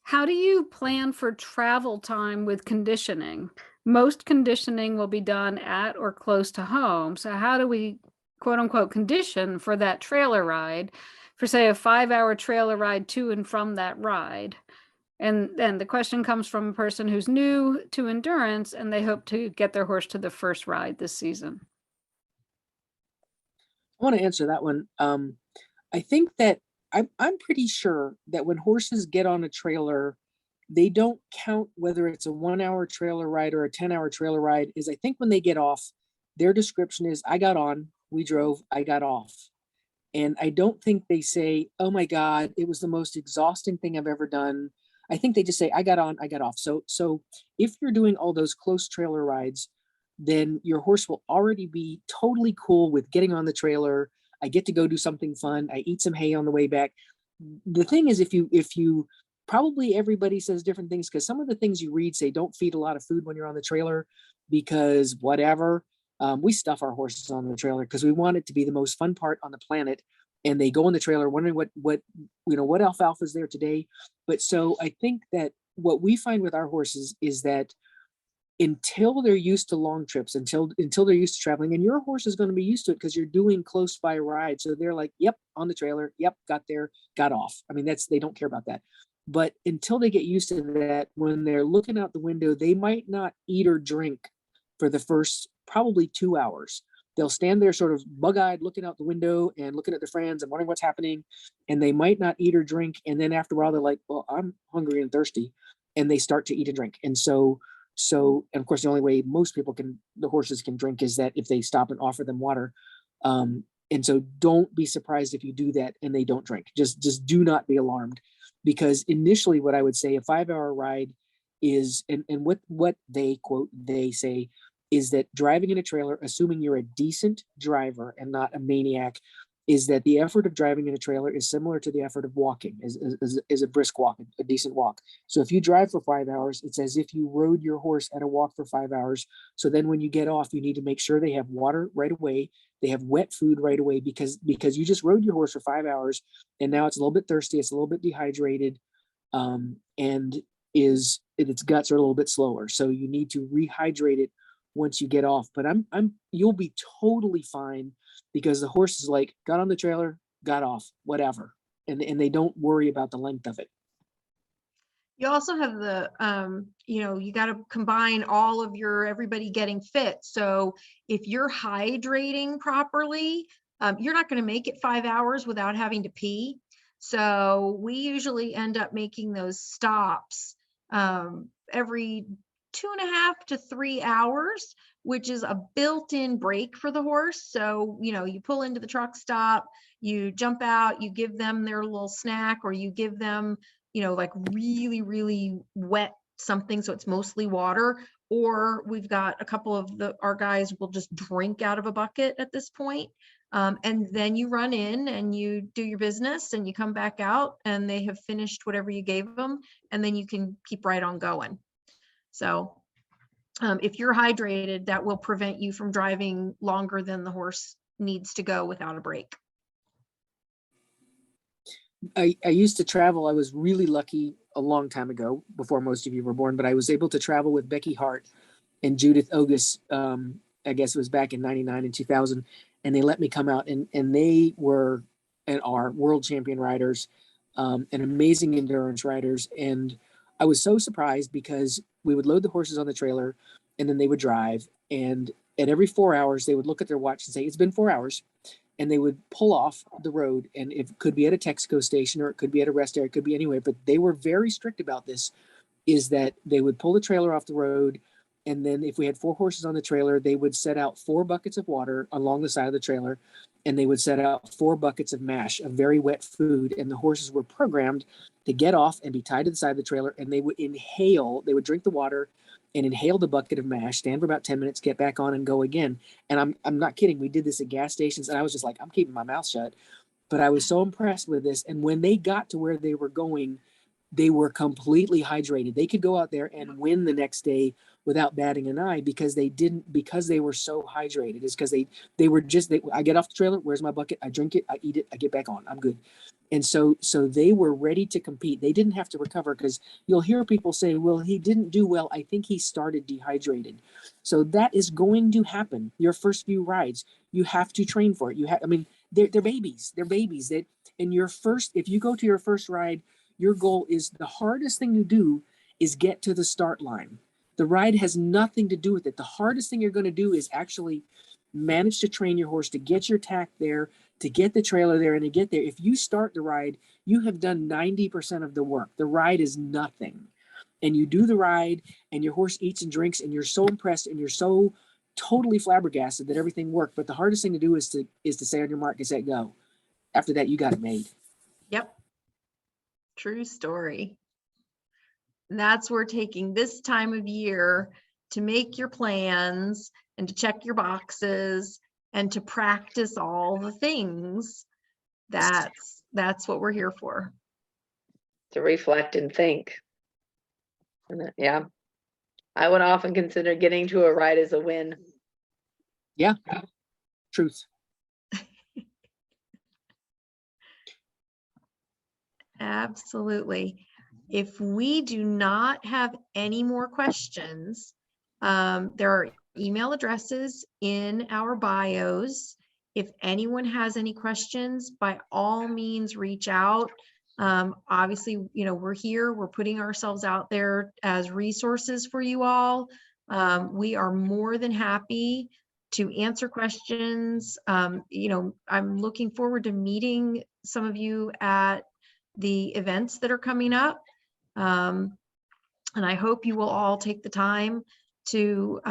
How do you plan for travel time with conditioning? Most conditioning will be done at or close to home. So how do we, quote unquote, condition for that trailer ride, for say a 5-hour trailer ride to and from that ride? And then the question comes from a person who's new to endurance and they hope to get their horse to the first ride this season. I want to answer that one. I think that I'm pretty sure that when horses get on a trailer, they don't count whether it's a 1-hour trailer ride or a 10-hour trailer ride. I think when they get off, their description is, I got on, we drove, I got off. And I don't think they say, oh my God, it was the most exhausting thing I've ever done. I think they just say, I got on, I got off. So if you're doing all those close trailer rides, then your horse will already be totally cool with getting on the trailer. I get to go do something fun. I eat some hay on the way back. The thing is, if you probably everybody says different things, because some of the things you read say don't feed a lot of food when you're on the trailer because whatever. We stuff our horses on the trailer because we want it to be the most fun part on the planet. And they go on the trailer wondering what alfalfa is there today. But so I think that what we find with our horses is that until they're used to long trips, until they're used to traveling, and your horse is going to be used to it because you're doing close by ride. So they're like, yep, on the trailer, yep, got there, got off. I mean, they don't care about that. But until they get used to that, when they're looking out the window, they might not eat or drink for the first probably 2 hours. They'll stand there sort of bug-eyed looking out the window and looking at their friends and wondering what's happening. And they might not eat or drink. And then after a while, they're like, well, I'm hungry and thirsty. And they start to eat and drink. And so, and of course, the only way the horses can drink is that if they stop and offer them water. And so don't be surprised if you do that and they don't drink. Just do not be alarmed, because initially what I would say, a 5-hour ride is, and what they quote, they say, is that driving in a trailer, assuming you're a decent driver and not a maniac, is that the effort of driving in a trailer is similar to the effort of walking, is a brisk walk, a decent walk. So if you drive for 5 hours, it's as if you rode your horse at a walk for 5 hours. So then when you get off, you need to make sure they have water right away. They have wet food right away, because you just rode your horse for 5 hours and now it's a little bit thirsty, it's a little bit dehydrated, and its guts are a little bit slower. So you need to rehydrate it once you get off. But you'll be totally fine, because the horse is like, got on the trailer, got off, whatever. And they don't worry about the length of it. You also have the, you got to combine all of everybody getting fit. So if you're hydrating properly, you're not going to make it 5 hours without having to pee. So we usually end up making those stops every 2.5 to 3 hours, which is a built-in break for the horse. So, you pull into the truck stop, you jump out, you give them their little snack, or you give them, like really, really wet something. So it's mostly water, or we've got a couple of our guys will just drink out of a bucket at this point. And then you run in and you do your business and you come back out and they have finished whatever you gave them, and then you can keep right on going. So if you're hydrated, that will prevent you from driving longer than the horse needs to go without a break. I used to travel. I was really lucky a long time ago, before most of you were born, but I was able to travel with Becky Hart and Judith Ogus. I guess it was back in 99 and 2000. And they let me come out, and they were and are world champion riders, and amazing endurance riders. And I was so surprised, because we would load the horses on the trailer and then they would drive. And at every 4 hours, they would look at their watch and say, it's been 4 hours. And they would pull off the road, and it could be at a Texaco station, or it could be at a rest area, it could be anywhere. But they were very strict about this, is that they would pull the trailer off the road. And then if we had 4 horses on the trailer, they would set out 4 buckets of water along the side of the trailer, and they would set out 4 buckets of mash, of very wet food. And the horses were programmed to get off and be tied to the side of the trailer, and they would drink the water and inhale the bucket of mash, stand for about 10 minutes, get back on and go again. And I'm not kidding. We did this at gas stations, and I was just like, I'm keeping my mouth shut. But I was so impressed with this. And when they got to where they were going, they were completely hydrated. They could go out there and win the next day without batting an eye, because they were so hydrated. It's because I get off the trailer, where's my bucket? I drink it, I eat it, I get back on, I'm good. And so they were ready to compete. They didn't have to recover, because you'll hear people say, well, he didn't do well, I think he started dehydrated. So that is going to happen. Your first few rides, you have to train for it. They're babies. If you go to your first ride, your goal is, the hardest thing to do is get to the start line. The ride has nothing to do with it. The hardest thing you're going to do is actually manage to train your horse to get your tack there, to get the trailer there, and to get there. If you start the ride, you have done 90% of the work. The ride is nothing. And you do the ride, and your horse eats and drinks, and you're so impressed, and you're so totally flabbergasted that everything worked. But the hardest thing to do is to say, on your mark, get set, go. After that, you got it made. Yep. True story. And that's where taking this time of year to make your plans and to check your boxes and to practice all the things. That's what we're here for. To reflect and think. Yeah. I would often consider getting to a ride as a win. Yeah. Truth. Absolutely. If we do not have any more questions, There are email addresses in our bios. If anyone has any questions, by all means, reach out. Obviously, you know, we're here, we're putting ourselves out there as resources for you all. We are more than happy to answer questions. You know, I'm looking forward to meeting some of you at the events that are coming up. And I hope you will all take the time to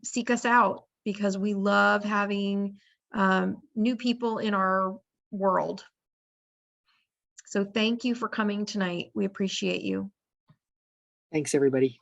seek us out, because we love having new people in our world. So thank you for coming tonight. We appreciate you. Thanks, everybody.